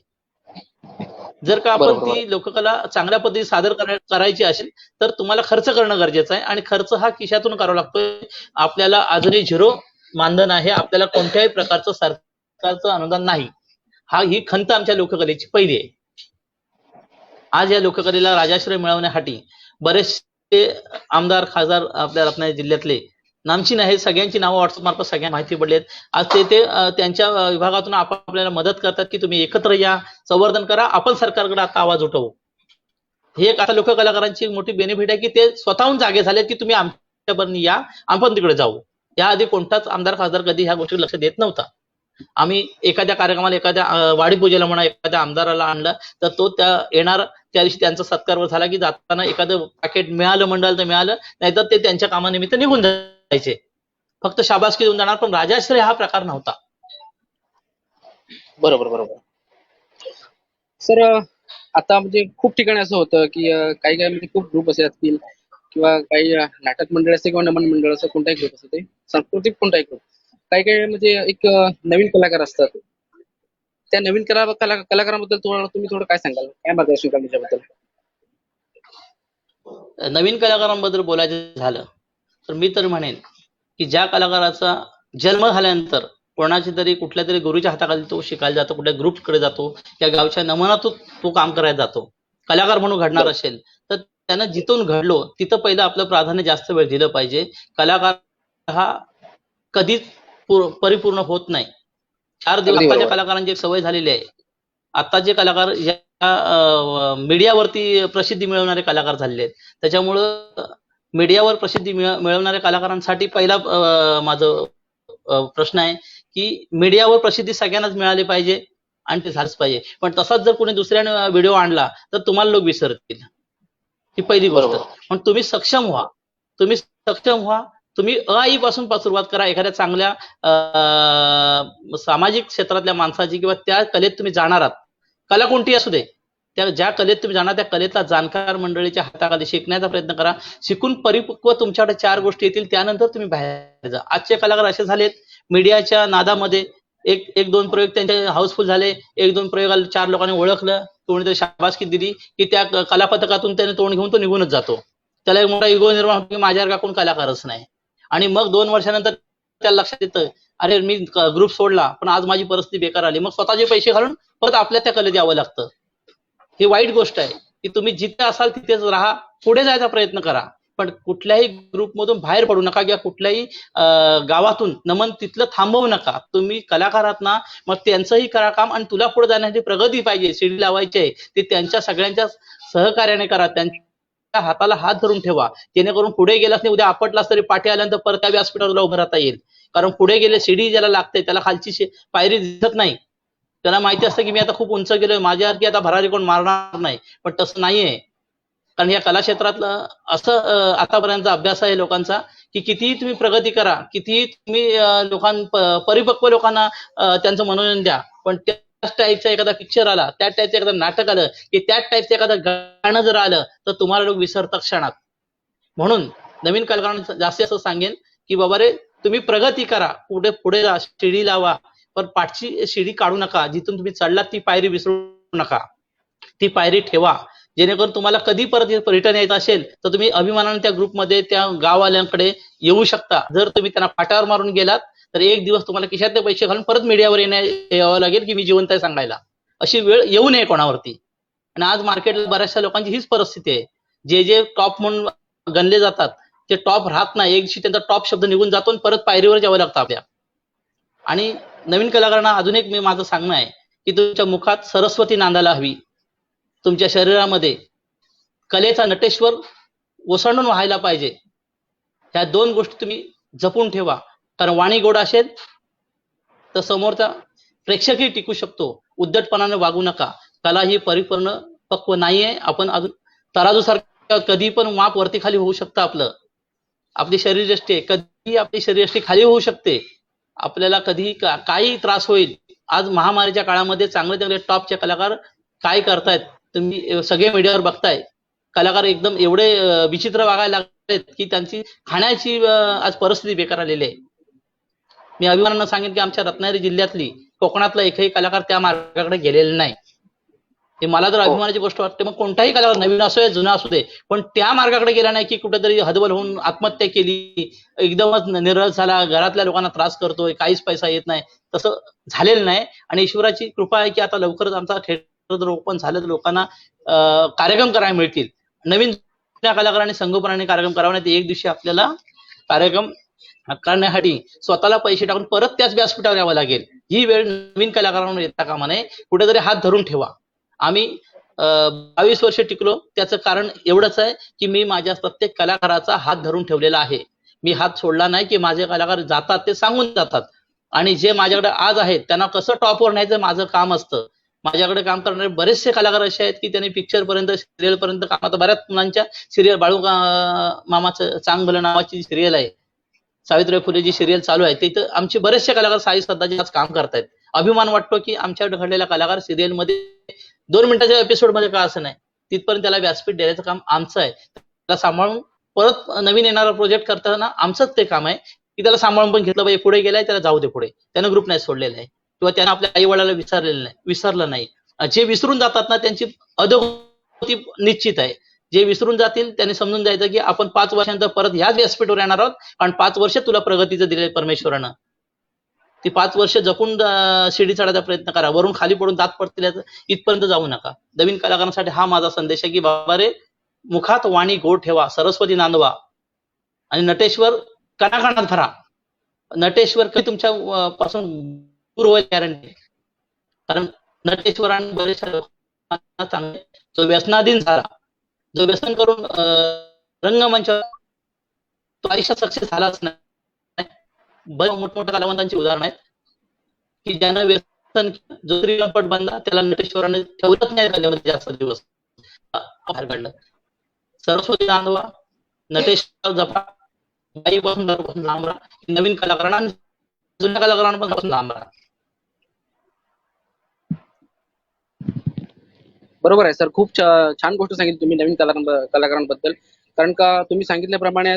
जर का आपण बरोबर. ती लोककला चांगल्या पद्धतीने सादर करायची असेल तर तुम्हाला खर्च करणं गरजेचं आहे आणि खर्च हा खिशातून करावा लागतोय. आपल्याला अजूनही झिरो मानधन आहे, आपल्याला कोणत्याही प्रकारचं सरकारचं अनुदान नाही. ही खंत आमच्या लोककलेची पहिली आहे. आज या लोककलेला राजाश्रय मिळवण्यासाठी बरेचसे आमदार, खासदार आपल्या रत्नागिरी जिल्ह्यातले नामचीन आहेत, सगळ्यांची नावं व्हॉट्सअप मार्फत सगळ्यांना माहिती पडली आहेत. आज ते त्यांच्या विभागातून आपल्याला मदत करतात की तुम्ही एकत्र या, संवर्धन करा, आपण सरकारकडे आता आवाज उठवू. ही एक आता लोककलाकारांची मोठी बेनिफिट आहे की ते स्वतःहून जागे झालेत की तुम्ही आमच्यापर्यंत या, आपण तिकडे जाऊ. याआधी कोणताच आमदार, खासदार कधी ह्या गोष्टीवर लक्ष देत नव्हता. आम्ही एखाद्या कार्यक्रमाला, एखाद्या वाढी पूजेला म्हणा, एखाद्या आमदाराला आणलं तर तो येणार, त्या दिवशी त्यांचा सत्कार झाला की जाताना एखादं पॅकेट मिळालं मंडळाला तर मिळालं, नाहीतर ते त्यांच्या कामानिमित्त निघून जायचे. फक्त शाबासकी देऊन जाणार, पण राजाश्रय हा प्रकार नव्हता. बरोबर बरोबर. सर आता म्हणजे खूप ठिकाणी असं होतं की काही म्हणजे खूप ग्रुप असे असतील किंवा काही नाटक मंडळ असते किंवा नमन मंडळ असं कोणताही ग्रुप असते, सांस्कृतिक कोणताही ग्रुप, काही म्हणजे एक नवीन कलाकार असतात. त्या नवीन कलाकाराबद्दल तुम्ही थोडं काय सांगाल, काय मार्गदर्शन कराल त्याच्याबद्दल? नवीन कलाकारांबद्दल बोलायचं झालं तर मी तर म्हणेन की ज्या कलाकाराचा जन्म झाल्यानंतर कोणाची तरी कुठल्या तरी गुरुच्या हाताखाली तो शिकायला जातो, कुठल्या ग्रुपकडे जातो, त्या गावच्या नमनातून तो काम करायला जातो, कलाकार म्हणून घडणार असेल तर त्यानं जिथून घडलो तिथं पहिलं आपलं प्राधान्य जास्त वेळ दिलं पाहिजे. कलाकार हा कधीच परिपूर्ण होत नाही. 4 दिवस आताच्या कलाकारांची एक सवय झालेली आहे. आताचे कलाकार या मीडियावरती प्रसिद्धी मिळवणारे कलाकार झालेले आहेत. त्याच्यामुळं मीडियावर प्रसिद्धी मिळवणाऱ्या कलाकारांसाठी पहिला माझं प्रश्न आहे की मीडियावर प्रसिद्धी सगळ्यांनाच मिळाली पाहिजे. आणि ते झालंच पाहिजे. पण तसाच जर कोणी दुसऱ्याने व्हिडिओ आणला तर तुम्हाला लोक विसरतील. ही पहिली गोष्ट. बरोबर. पण तुम्ही सक्षम व्हा. तुम्ही सक्षम व्हा. तुम्ही पासून सुरुवात करा. एखाद्या चांगल्या सामाजिक क्षेत्रातल्या माणसाची किंवा त्या कलेत तुम्ही जाणार आहात. कला कोणती असू दे. त्या ज्या कलेत तुम्ही जाणार त्या कलेतला जाणकार मंडळीच्या हाताखाली शिकण्याचा प्रयत्न करा. शिकून परिपक्व तुमच्याकडे 4 गोष्टी येतील त्यानंतर तुम्ही बाहेर जा. आजचे कलाकार असे झालेत मीडियाच्या नादामध्ये एक दोन प्रयोग त्यांचे हाऊसफुल झाले. 1-2 प्रयोगाला 4 लोकांनी ओळखलं. कोणीतरी शाबासकी दिली की त्या कलापथकातून त्याने तोंड घेऊन तो निघूनच जातो. त्याला एक मोठा इगो निर्माण होतो की माझ्यासारखा कोण कलाकारच नाही. आणि मग 2 वर्षानंतर त्याला लक्षात येतं अरे मी ग्रुप सोडला पण आज माझी परिस्थिती बेकार आली. मग स्वतःचे पैसे घालून परत आपल्या त्या कलेत यावं लागतं. ही वाईट गोष्ट आहे की तुम्ही जिथे असाल तिथेच राहा. पुढे जायचा प्रयत्न करा. पण कुठल्याही ग्रुपमधून बाहेर पडू नका किंवा कुठल्याही गावातून नमन तिथलं थांबवू नका. तुम्ही कलाकार आहात ना मग त्यांचंही करा काम आणि तुला पुढे जाण्याची प्रगती पाहिजे. सीडी लावायची आहे ते त्यांच्या सगळ्यांच्या सहकार्याने करा. त्यांच्या हाताला हात धरून ठेवा जेणेकरून पुढे गेलास नाही उद्या आपटलास तरी पाठी आल्यानंतर परत त्या व्यासपीठावर उभं राहता येईल. कारण पुढे गेले सीडी ज्याला लागते त्याला खालची पायरी दिसत नाही. त्याला माहिती असतं की मी आता खूप उंच गेलोय माझ्यासारखी आता भरारी कोण मारणार नाही. पण तसं नाहीये. कारण या कला क्षेत्रातलं असं आतापर्यंत अभ्यास आहे लोकांचा की कितीही तुम्ही प्रगती करा कितीही तुम्ही परिपक्व लोकांना त्यांचं मनोरंजन द्या पण त्याच टाईपचा एखादा पिक्चर आला त्याच टाईपचं एखादं नाटक आलं की त्याच टाईपचं एखादं गाणं जर आलं तर तुम्हाला लोक विसरतात क्षणात. म्हणून नवीन कलाकारांना जास्तीत जास्त सांगेन की बाबा रे तुम्ही प्रगती करा. पुढे जा शिडी लावा पण पाठची शिडी काढू नका. जिथून तुम्ही चढलात ती पायरी विसरू नका. ती पायरी ठेवा जेणेकरून तुम्हाला कधी परत रिटर्न यायचं असेल तर तुम्ही अभिमानाने त्या ग्रुपमध्ये त्या गाववाल्यांकडे येऊ शकता. जर तुम्ही त्यांना पाटावर मारून गेलात तर एक दिवस तुम्हाला खिशातले पैसे घालून परत मीडियावर यावं लागेल की मी जिवंत आहे सांगायला. अशी वेळ येऊ नये कोणावरती. आणि आज मार्केटला बऱ्याचशा लोकांची हीच परिस्थिती आहे. जे टॉप म्हणून गणले जातात ते टॉप राहत नाही. एक दिवशी त्यांचा टॉप शब्द निघून जातो आणि परत पायरीवर यावं लागतं आपल्या. आणि नवीन कलाकारांना अजून एक माझं सांगणं आहे की तुमच्या मुखात सरस्वती नांदायला हवी. तुमच्या शरीरामध्ये कलेचा नटेश्वर ओसंडून व्हायला पाहिजे. ह्या 2 गोष्टी तुम्ही जपून ठेवा. कारण वाणी गोड असेल तर समोरचा प्रेक्षकही टिकू शकतो. उद्धटपणाने वागू नका. कला ही परिपूर्ण पक्व नाहीये. आपण अजून तराजूसारखं कधी पण माप वरती खाली होऊ शकतं आपलं. आपली शरीरयष्टी कधी आपली शरीरयष्टी खाली होऊ शकते. आपल्याला कधी काही त्रास होईल. आज महामारीच्या काळामध्ये चांगले टॉपचे कलाकार काय करतायत तुम्ही सगळे मीडियावर बघताय. कलाकार एकदम एवढे विचित्र वागायला लागलेत की त्यांची खाण्याची आज परिस्थिती बेकार आलेली आहे. मी अभिमानानं सांगेन की आमच्या रत्नागिरी जिल्ह्यातली कोकणातला एकही कलाकार त्या मार्गाकडे गेलेला नाही. हे मला जर अभिमानाची गोष्ट वाटते. मग कोणताही कलाकार नवीन असो या जुना असू दे पण त्या मार्गाकडे गेला नाही की कुठेतरी हतबल होऊन आत्महत्या केली एकदमच निरस झाला घरातल्या लोकांना त्रास करतोय काहीच पैसा येत नाही. तसं झालेलं नाही. आणि ईश्वराची कृपा आहे की आता लवकरच आमचा थिएटर जर ओपन झालं तर लोकांना कार्यक्रम करायला मिळतील. नवीन कलाकारांनी संगोपनाने कार्यक्रम करावा नाही. एक दिवशी आपल्याला कार्यक्रम करण्यासाठी स्वतःला पैसे टाकून परत त्याच व्यासपीठावर यावं लागेल. ही वेळ नवीन कलाकारांना येता कामा नये. कुठेतरी हात धरून ठेवा. आम्ही 22 वर्ष टिकलो त्याचं कारण एवढंच आहे की मी माझ्या प्रत्येक कलाकाराचा हात धरून ठेवलेला आहे. मी हात सोडला नाही की माझे कलाकार जातात ते सांगून जातात. आणि जे माझ्याकडे आज आहेत त्यांना कसं टॉपवर न्यायचं माझं काम असतं. माझ्याकडे काम करणारे बरेचसे कलाकार असे आहेत की त्यांनी पिक्चर पर्यंत सिरियल पर्यंत काम. आता बऱ्याच मुलांच्या सिरियल बाळू मामाचं चांग भलं नावाची सिरियल आहे. सावित्रीबाई फुलेची सिरियल चालू आहे. तिथं आमचे बरेचसे कलाकार साई सध्याचे आज काम करतायत. अभिमान वाटतो की आमच्याकडे घडलेला कलाकार सिरियलमध्ये 2 मिनिटाच्या एपिसोडमध्ये का असं नाही तिथपर्यंत त्याला व्यासपीठ द्यायचं काम आमचं आहे. त्याला सांभाळून परत नवीन येणारा प्रोजेक्ट करताना आमचंच ते काम आहे की त्याला सांभाळून पण घेतलं पाहिजे. पुढे गेलाय त्याला जाऊ दे पुढे. त्यानं ग्रुप नाही सोडलेला आहे किंवा त्यानं आपल्या आई वडिलांना विसरलं नाही. जे विसरून जातात ना त्यांची अधोगती निश्चित आहे. जे विसरून जातील त्यांनी समजून जायचं की आपण 5 वर्षानंतर परत ह्याच व्यासपीठावर येणार आहोत. कारण 5 वर्ष तुला प्रगतीचं दिलंय परमेश्वरानं. ती 5 वर्ष जपून शिडी चढायचा प्रयत्न करा. वरून खाली पडून दात पडतील इथपर्यंत जाऊ नका. नवीन कलाकारांसाठी हा माझा संदेश आहे की बाबा रे मुखात वाणी गोड ठेवा. सरस्वती नांदवा आणि नटेश्वर कणाकणात भरा. नटेश्वर कधी तुमच्या पासून दूर होईल गॅरंटी. कारण नटेश्वरांनी बरेचशा लोकांना चांगले जो व्यसनाधीन झाला जो व्यसन करून रंगमंचावर तो आयुष्यात सक्सेस झालाच नाही. बरेच मोठमोठ्या कलावंतांची उदाहरणं आहेत की ज्यानं संख्या जो श्रीलंपट बनला त्याला नटेश्वराने ठेवलंच नाही कलेमध्ये जास्त दिवस बाहेर काढलं. सरस्वती नांदवा, नटेश्वर जपा, बाई पासून लांब राहा, नवीन कलाकारांना आणि जुन्या कलाकारांपासून लांब राहा. बरोबर आहे सर. खूप छान गोष्ट सांगितली तुम्ही नवीन कलाकारांबद्दल. कारण का तुम्ही सांगितल्याप्रमाणे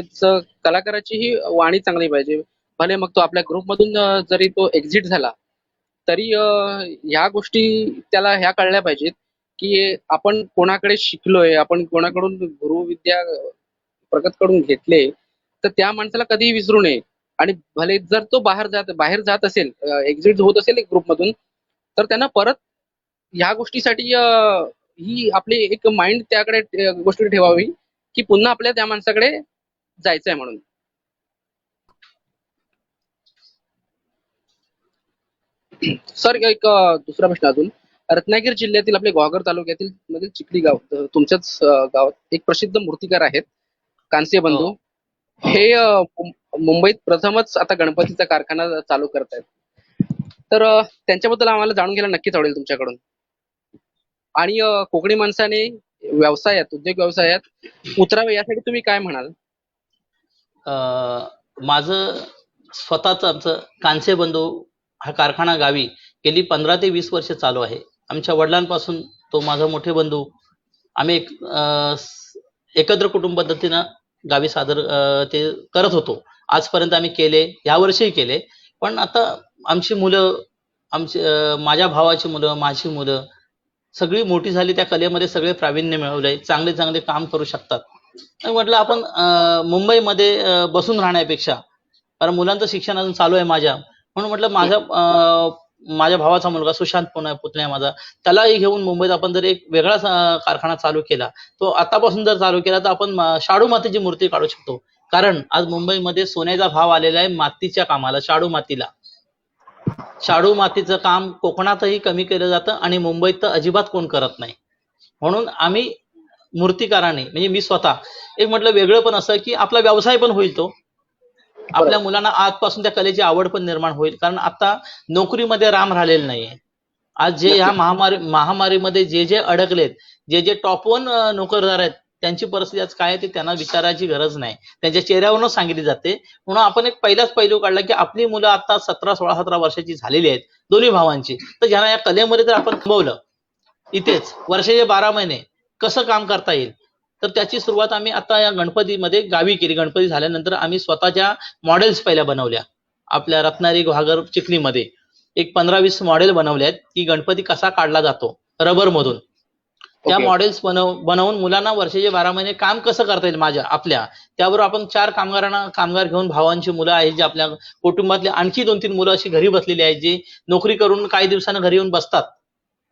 कलाकाराची ही वाणी चांगली पाहिजे. भले मग तो आपल्या ग्रुपमधून जरी तो एक्झिट झाला तरी ह्या गोष्टी त्याला ह्या कळल्या पाहिजेत की आपण कोणाकडे शिकलोय, आपण कोणाकडून गुरुविद्या प्रगत कडून घेतले, तर त्या माणसाला कधीही विसरू नये. आणि भले जर तो बाहेर जात असेल, एक्झिट होत असेल एक ग्रुपमधून, तर त्यांना परत ह्या गोष्टीसाठी ही आपली एक माइंड त्याकडे गोष्टी ठेवावी की पुन्हा आपल्या त्या माणसाकडे जायचंय म्हणून. सर एक दुसरा प्रश्न अजून. रत्नागिरी जिल्ह्यातील आपले गुहागर तालुक्यातील मधील चिखली गाव, तुमच्याच गावात एक प्रसिद्ध मूर्तिकार आहेत कांस्य बंधू. हे मुंबईत प्रथमच आता गणपतीचा कारखाना चालू करतायत. तर त्यांच्याबद्दल आम्हाला जाणून घ्यायला नक्कीच आवडेल तुमच्याकडून. आणि कोकणी माणसाने व्यवसायात, उद्योग व्यवसायात उतरावे यासाठी तुम्ही काय म्हणाल? माझं स्वतःच आमचं कांस्य बंधू हा कारखाना गावी गेली 15 ते 20 वर्ष चालू आहे. आमच्या वडिलांपासून तो माझा मोठे बंधू, आम्ही एकत्र कुटुंब पद्धतीनं गावी ते करत होतो. आजपर्यंत आम्ही केले, यावर्षीही केले. पण आता आमची मुलं, माझ्या भावाची मुलं, माझी मुलं सगळी मोठी झाली, त्या कलेमध्ये सगळे प्रावीण्य मिळवलंय, चांगले चांगले काम करू शकतात. आणि म्हटलं आपण मुंबईमध्ये बसून राहण्यापेक्षा, कारण मुलांचं शिक्षण अजून चालू आहे माझ्या, म्हणून म्हटलं माझ्या भावाचा मुलगा सुशांत पुतण्या माझा, त्यालाही घेऊन मुंबईत आपण जर एक वेगळा कारखाना चालू केला, तो आतापासून जर चालू केला तर आपण शाडू मातीची मूर्ती काढू शकतो. कारण आज मुंबईमध्ये सोन्याचा भाव आलेला आहे मातीच्या कामाला, शाडू मातीला. शाडू मातीचं काम कोकणातही कमी केलं जातं आणि मुंबईत तर अजिबात कोण करत नाही. म्हणून आम्ही मूर्तिकाराने, म्हणजे मी स्वतः एक म्हटलं वेगळं पण असं की आपला व्यवसाय पण होईल, तो आपल्या मुलांना आजपासून त्या कलेची आवड पण निर्माण होईल. कारण आता नोकरीमध्ये राम राहिलेलं नाहीये. आज जे ह्या महामारीमध्ये जे अडकलेत, जे टॉप 1 नोकरदार आहेत, त्यांची परिस्थिती आज काय आहे ते त्यांना विचारायची गरज नाही, त्यांच्या चेहऱ्यावरूनच सांगितली जाते. म्हणून आपण एक पहिलाच पैलू काढला की आपली मुलं आता 16 वर्षाची झालेली आहेत, दोन्ही भावांची. तर ज्यांना या कलेमध्ये जर आपण थांबवलं, इथेच वर्षाचे 12 महिने कसं काम करता येईल, तर त्याची सुरुवात आम्ही आता या गणपतीमध्ये गावी केली. गणपती झाल्यानंतर आम्ही स्वतःच्या मॉडेल्स पहिल्या बनवल्या. आपल्या रत्नागिरी, गुहागर, चिखलीमध्ये एक 15-20 मॉडेल बनवले आहेत की गणपती कसा काढला जातो रबर मधून. त्या मॉडेल्स बनवून मुलांना वर्षाचे 12 महिने काम कसं करता येईल आपल्या, त्यावर आपण 4 कामगार घेऊन, भावांची मुलं आहेत जे आपल्या कुटुंबातले, आणखी 2-3 मुलं अशी घरी बसलेली आहेत जी नोकरी करून काही दिवसानं घरी येऊन बसतात.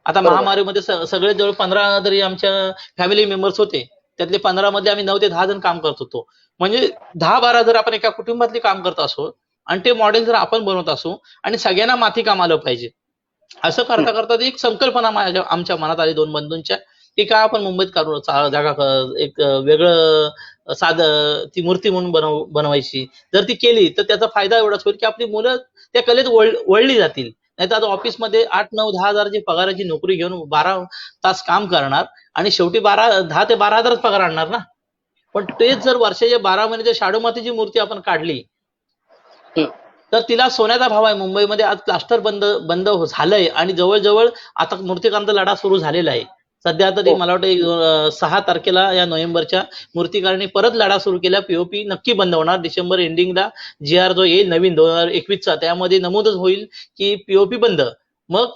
आता महामारीमध्ये सगळे जवळ 15 जरी आमच्या फॅमिली मेंबर्स होते, त्यातले 15 मध्ये आम्ही 9 ते 10 जण काम करत होतो. म्हणजे 10-12 जर आपण एका कुटुंबातली काम करत असो आणि ते मॉडेल जर आपण बनवत असू आणि सगळ्यांना माती काम आलं पाहिजे, असं करता करता एक संकल्पना आमच्या मनात आली 2 बंधूंच्या, की का आपण मुंबईत करू जागा एक वेगळं साधं ती मूर्ती म्हणून बनवायची. जर ती केली तर त्याचा फायदा एवढाच होईल की आपली मुलं त्या कलेत वळली जातील. नाही तर आता ऑफिसमध्ये 8-9-10 हजाराची पगाराची नोकरी घेऊन 12 तास काम करणार आणि शेवटी 10 ते 12 हजारच पगार आणणार ना. पण तेच जर वर्षाचे 12 महिने शाडू मातीची मूर्ती आपण काढली तर तिला सोन्याचा भाव आहे. मुंबईमध्ये आज प्लास्टर बंद झालंय आणि जवळजवळ आता मूर्तिकारांचा लढा सुरू झालेला आहे. सध्या तरी मला वाटतं 6 तारखेला या नोव्हेंबरच्या मूर्तिकारांनी परत लढा सुरू केला. पीओपी नक्की बंद होणार. डिसेंबर एंडिंगला GR जो येईल नवीन 2021चा, त्यामध्ये नमूदच होईल की पीओपी बंद. मग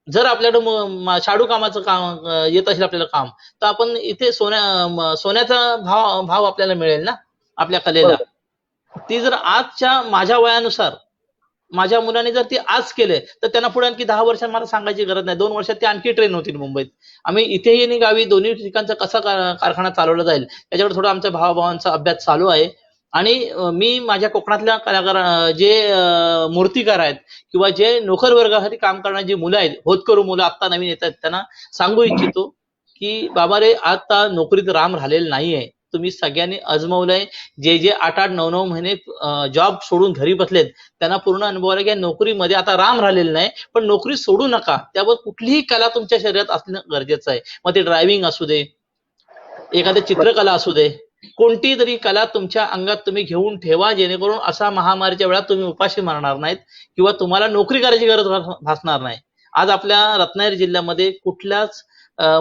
जर आपल्याकडं शाडू कामाचं काम येत असेल आपल्याला काम, तर आपण इथे सोन्याचा भाव आपल्याला मिळेल ना आपल्या कलेला. ती जर आजच्या माझ्या वयानुसार माझ्या मुलाने जर ती आज केले तर त्यांना पुढे आणखी 10 वर्षांत मला सांगायची गरज नाही, 2 वर्षात ते आणखी ट्रेन होतील मुंबईत. आम्ही इथेही आणि गावी दोन्ही ठिकाणचा कसा कारखाना चालवला जाईल याच्यावर थोडा आमच्या भावाभावांचा अभ्यास चालू आहे. आणि मी माझ्या कोकणातल्या कलाकार, जे मूर्तिकार आहेत किंवा जे नोकर वर्गासाठी काम करणारी जी मुलं आहेत, होतकरू मुलं आता नवीन येत आहेत, त्यांना सांगू इच्छितो की बाबा रे, आता नोकरीत राम राहिलेलं नाहीये. तुम्ही सगळ्यांनी अजमावलंय. जे जे 8-8, 9-9 महिने जॉब सोडून घरी बसलेत त्यांना पूर्ण अनुभव आला की नोकरीमध्ये आता राम राहिलेलं नाही, पण नोकरी सोडू नका. त्यावर कुठलीही कला तुमच्या शरीरात असणं गरजेचं आहे. मग ते ड्रायव्हिंग असू दे, एखादी चित्रकला असू दे, कोणती तरी कला तुमच्या अंगात तुम्ही घेऊन ठेवा, जेणेकरून अशा महामारीच्या वेळात तुम्ही उपाशी मारणार नाहीत किंवा तुम्हाला नोकरी करायची गरज भासणार नाही. आज आपल्या रत्नागिरी जिल्ह्यामध्ये कुठल्याच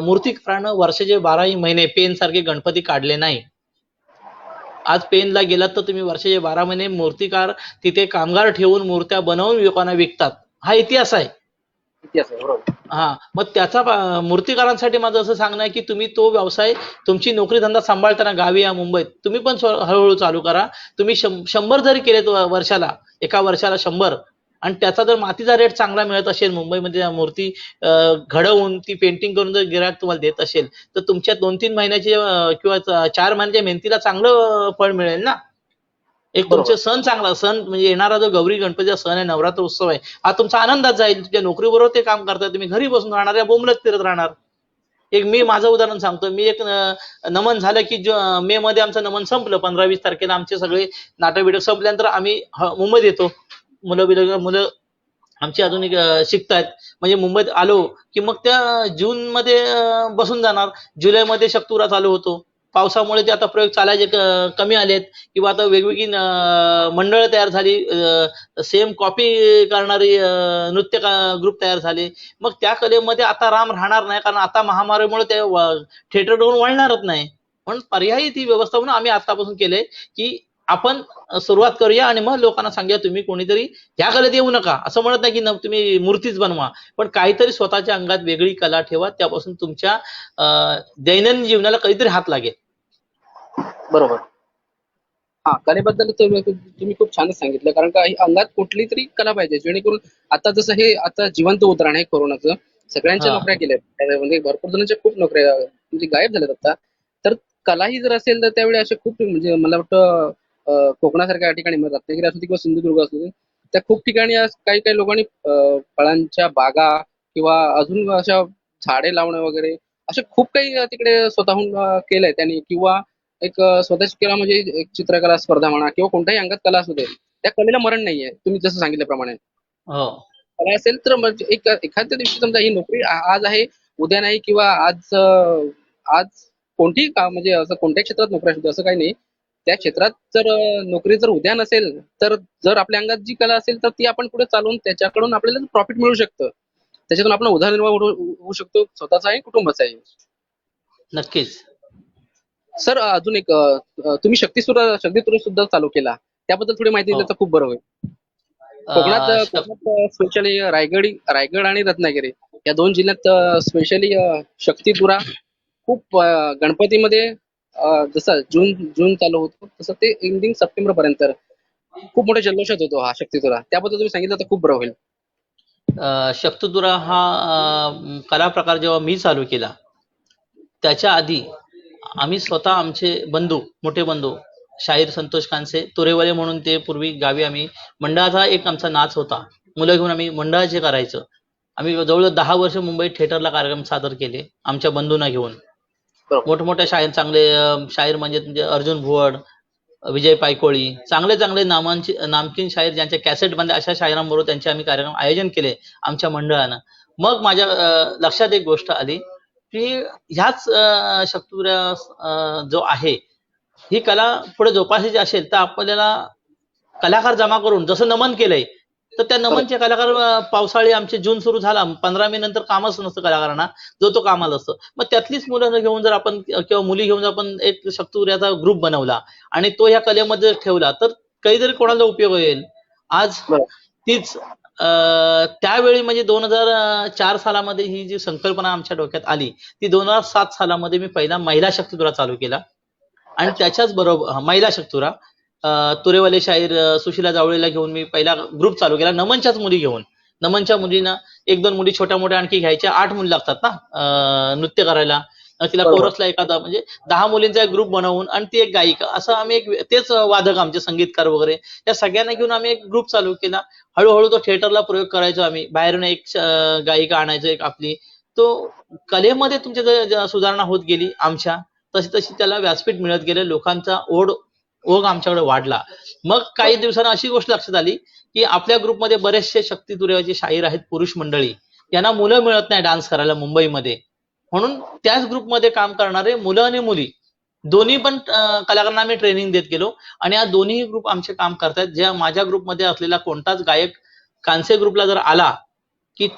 मूर्तिकारानं वर्षाचे 12ही महिने पेन सारखे गणपती काढले नाही. आज पेनला गेलात तर तुम्ही वर्षाचे 12 महिने मूर्तिकार तिथे कामगार ठेवून मूर्त्या बनवून लोकांना विकतात. हा इतिहास आहे. इतिहास आहे, बरोबर. हा, मग त्याचा मूर्तिकारांसाठी माझं असं सांगणं आहे की तुम्ही तो व्यवसाय तुमची नोकरी धंदा सांभाळताना गावी या मुंबईत तुम्ही पण हळूहळू चालू करा. तुम्ही 100 जरी केलेत वर्षाला, एका वर्षाला 100, आणि त्याचा जर मातीचा रेट चांगला मिळत असेल, मुंबईमध्ये मूर्ती घडवून ती पेंटिंग करून जर गिरायक तुम्हाला देत असेल, तर तुमच्या 2-3 महिन्याचे किंवा 4 महिन्याच्या मेहनतीला चांगलं फळ मिळेल ना. एक तुमचे सण चांगला सण म्हणजे येणारा जो गौरी गणपतीचा सण आहे, नवरात्र उत्सव आहे, हा तुमचा आनंदात जाईल. तुमच्या नोकरीबरोबर ते काम करताय, तुम्ही घरी बसून राहणार, या बोंबलत फिरत राहणार. एक मी माझं उदाहरण सांगतो. मी एक नमन झालं की मे मध्ये आमचं नमन संपलं, 15-20 तारखेला आमचे सगळे नाटक बिटक संपल्यानंतर आम्ही मुंबईत येतो. मुलं आमची अजून शिकतायत, म्हणजे मुंबईत आलो की मग त्या जून मध्ये बसून जाणार. जुलैमध्ये शक्तुरा चालू होतो. पावसामुळे ते आता प्रयोग चालायचे कमी आलेत किंवा आता वेगवेगळी मंडळ तयार झाली, सेम कॉपी करणारी नृत्य ग्रुप तयार झाले. मग त्या कलेमध्ये आता राम राहणार नाही, कारण आता महामारीमुळे ते थिएटरवरून वळणारच नाही. म्हणून पर्यायी ती व्यवस्था म्हणून आम्ही आतापासून केलंय की आपण सुरुवात करूया आणि मग लोकांना सांगूया तुम्ही कोणीतरी ह्या कलेत येऊ नका. असं म्हणत नाही की तुम्ही मूर्तीच बनवा, पण काहीतरी स्वतःच्या अंगात वेगळी कला ठेवा, त्यापासून तुमच्या दैनंदिन जीवनाला काहीतरी हात लागेल. बरोबर. हा, कलेबद्दल तुम्ही खूप छानच सांगितलं, कारण का अंगात कुठली तरी कला पाहिजे, जेणेकरून आता जसं हे आता जिवंत उदाहरण आहे कोरोनाचं. सगळ्यांच्या हा. नोकऱ्या गेल्या, म्हणजे भरपूर जणांच्या खूप नोकऱ्या म्हणजे गायब झाल्यात आता. तर कलाही जर असेल तर त्यावेळी असे खूप, म्हणजे मला वाटतं कोकणासारख्या ठिकाणी, मग रत्नागिरी असू दे किंवा सिंधुदुर्ग असू दे, त्या खूप ठिकाणी काही काही लोकांनी फळांच्या बागा किंवा अजून अशा झाडे लावणं वगैरे असे खूप काही तिकडे स्वतःहून केलंय त्यांनी. किंवा एक स्वतःची कला म्हणजे एक चित्रकला स्पर्धा म्हणा किंवा कोणत्याही अंगात कला असू दे, त्या कलेला मरण नाहीये. तुम्ही जसं सांगितल्याप्रमाणे हो. कला असेल तर म्हणजे एखाद्या दिवशी समजा ही नोकरी आज आहे, उद्या नाही, किंवा आज कोणतीही म्हणजे असं कोणत्याही क्षेत्रात नोकरी असू दे असं काही नाही. त्या क्षेत्रात जर नोकरी जर उद्या नसेल, तर जर आपल्या अंगात जी कला असेल तर ती आपण पुढे चालवून त्याच्याकडून आपल्याला प्रॉफिट मिळू शकतं. त्याच्यातून आपला उदरनिर्वाह होऊ शकतो, स्वतःचा आणि कुटुंबाचाही. नक्कीच. सर, अजून एक तुम्ही शक्तिसूर सुद्धा चालू केला, त्याबद्दल थोडी माहिती दिली तर खूप बरं होईल. कोकणात स्पेशली रायगड आणि रत्नागिरी या 2 जिल्ह्यात स्पेशली शक्तिपुरा खूप गणपतीमध्ये जसं जून चालू होतो तसं ते एंडिंग सप्टेंबर पर्यंत खूप मोठ्या जल्लोषात होतो हा शक्तिपुरा. त्याबद्दल तुम्ही सांगितलं तर खूप बरं होईल. शक्तिदुरा हा कला प्रकार जेव्हा मी चालू केला, त्याच्या आधी आम्ही स्वतः आमचे मोठे बंधू शाहीर संतोष कानसे तोरेवाले म्हणून, ते पूर्वी गावी आम्ही मंडळाचा एक आमचा नाच होता, मुलं घेऊन आम्ही मंडळाचे करायचं. आम्ही जवळजवळ 10 वर्ष मुंबईत थिएटरला कार्यक्रम सादर केले आमच्या बंधूंना घेऊन. मोठमोठ्या शाहीर, चांगले शाहीर म्हणजे अर्जुन भुवड, विजय पायकोळी, चांगले नामकीन शाहीर ज्यांच्या कॅसेट बनल्या, अशा शाहिरांबरोबर त्यांचे आम्ही कार्यक्रम आयोजन केले आमच्या मंडळानं. मग माझ्या लक्षात एक गोष्ट आली की ह्याच शक्तिपुरा जो आहे, ही कला पुढे जोपासायची असेल तर आपल्याला कलाकार जमा करून, जसं नमन केलंय, तर त्या नमनचे कलाकार पावसाळी आमचे जून सुरू झाला, 15 मे नंतर कामच नसतं कलाकारांना, जो तो कामाला असतो. मग त्यातलीच मुलं घेऊन जर आपण किंवा मुली घेऊन आपण एक शक्तिपुराचा ग्रुप बनवला आणि तो ह्या कलेमध्ये ठेवला, तर काहीतरी कोणाला उपयोग होईल. आज तीच त्यावेळी म्हणजे 2004 सालामध्ये ही जी संकल्पना आमच्या डोक्यात आली, ती 2007 सालामध्ये मी पहिला महिला शक्तिपुरा चालू केला. आणि त्याच्याच बरोबर महिला शक्तिपुरा तुरेवाले शाहीर सुशीला जावळेला घेऊन मी पहिला ग्रुप चालू केला, नमनच्याच मुली घेऊन. नमनच्या मुलींना 1-2 मुली छोट्या मोठ्या आणखी घ्यायच्या, 8 मुली लागतात ना नृत्य करायला. तिला कोरसला एखादा म्हणजे 10 मुलींचा एक ग्रुप बनवून, आणि ती एक गायिका, असं आम्ही तेच वादक आमचे संगीतकार वगैरे या सगळ्यांना घेऊन आम्ही एक ग्रुप चालू केला. हळूहळू तो थिएटरला प्रयोग करायचो आम्ही, बाहेरून एक गायिका आणायचो एक आपली. तो कलेमध्ये तुमची सुधारणा होत गेली आमच्या. तशी तशी त्याला व्यासपीठ मिळत गेले, लोकांचा ओघ आमच्याकडे वाढला. मग काही दिवसांनी अशी गोष्ट लक्षात आली की आपल्या ग्रुपमध्ये बरेचसे शक्तितुरेचे शाहीर आहेत, पुरुष मंडळी, यांना मुलं मिळत नाही डान्स करायला मुंबईमध्ये. म्हणून त्याच ग्रुपमध्ये काम करणारे मुलं आणि मुली दोन्ही पण कलाकारांना आम्ही ट्रेनिंग देत गेलो आणि हा दोन्ही ग्रुप आमचे काम करतायत. ज्या माझ्या ग्रुपमध्ये असलेला कोणताच गायक कांसे ग्रुपला जर आला की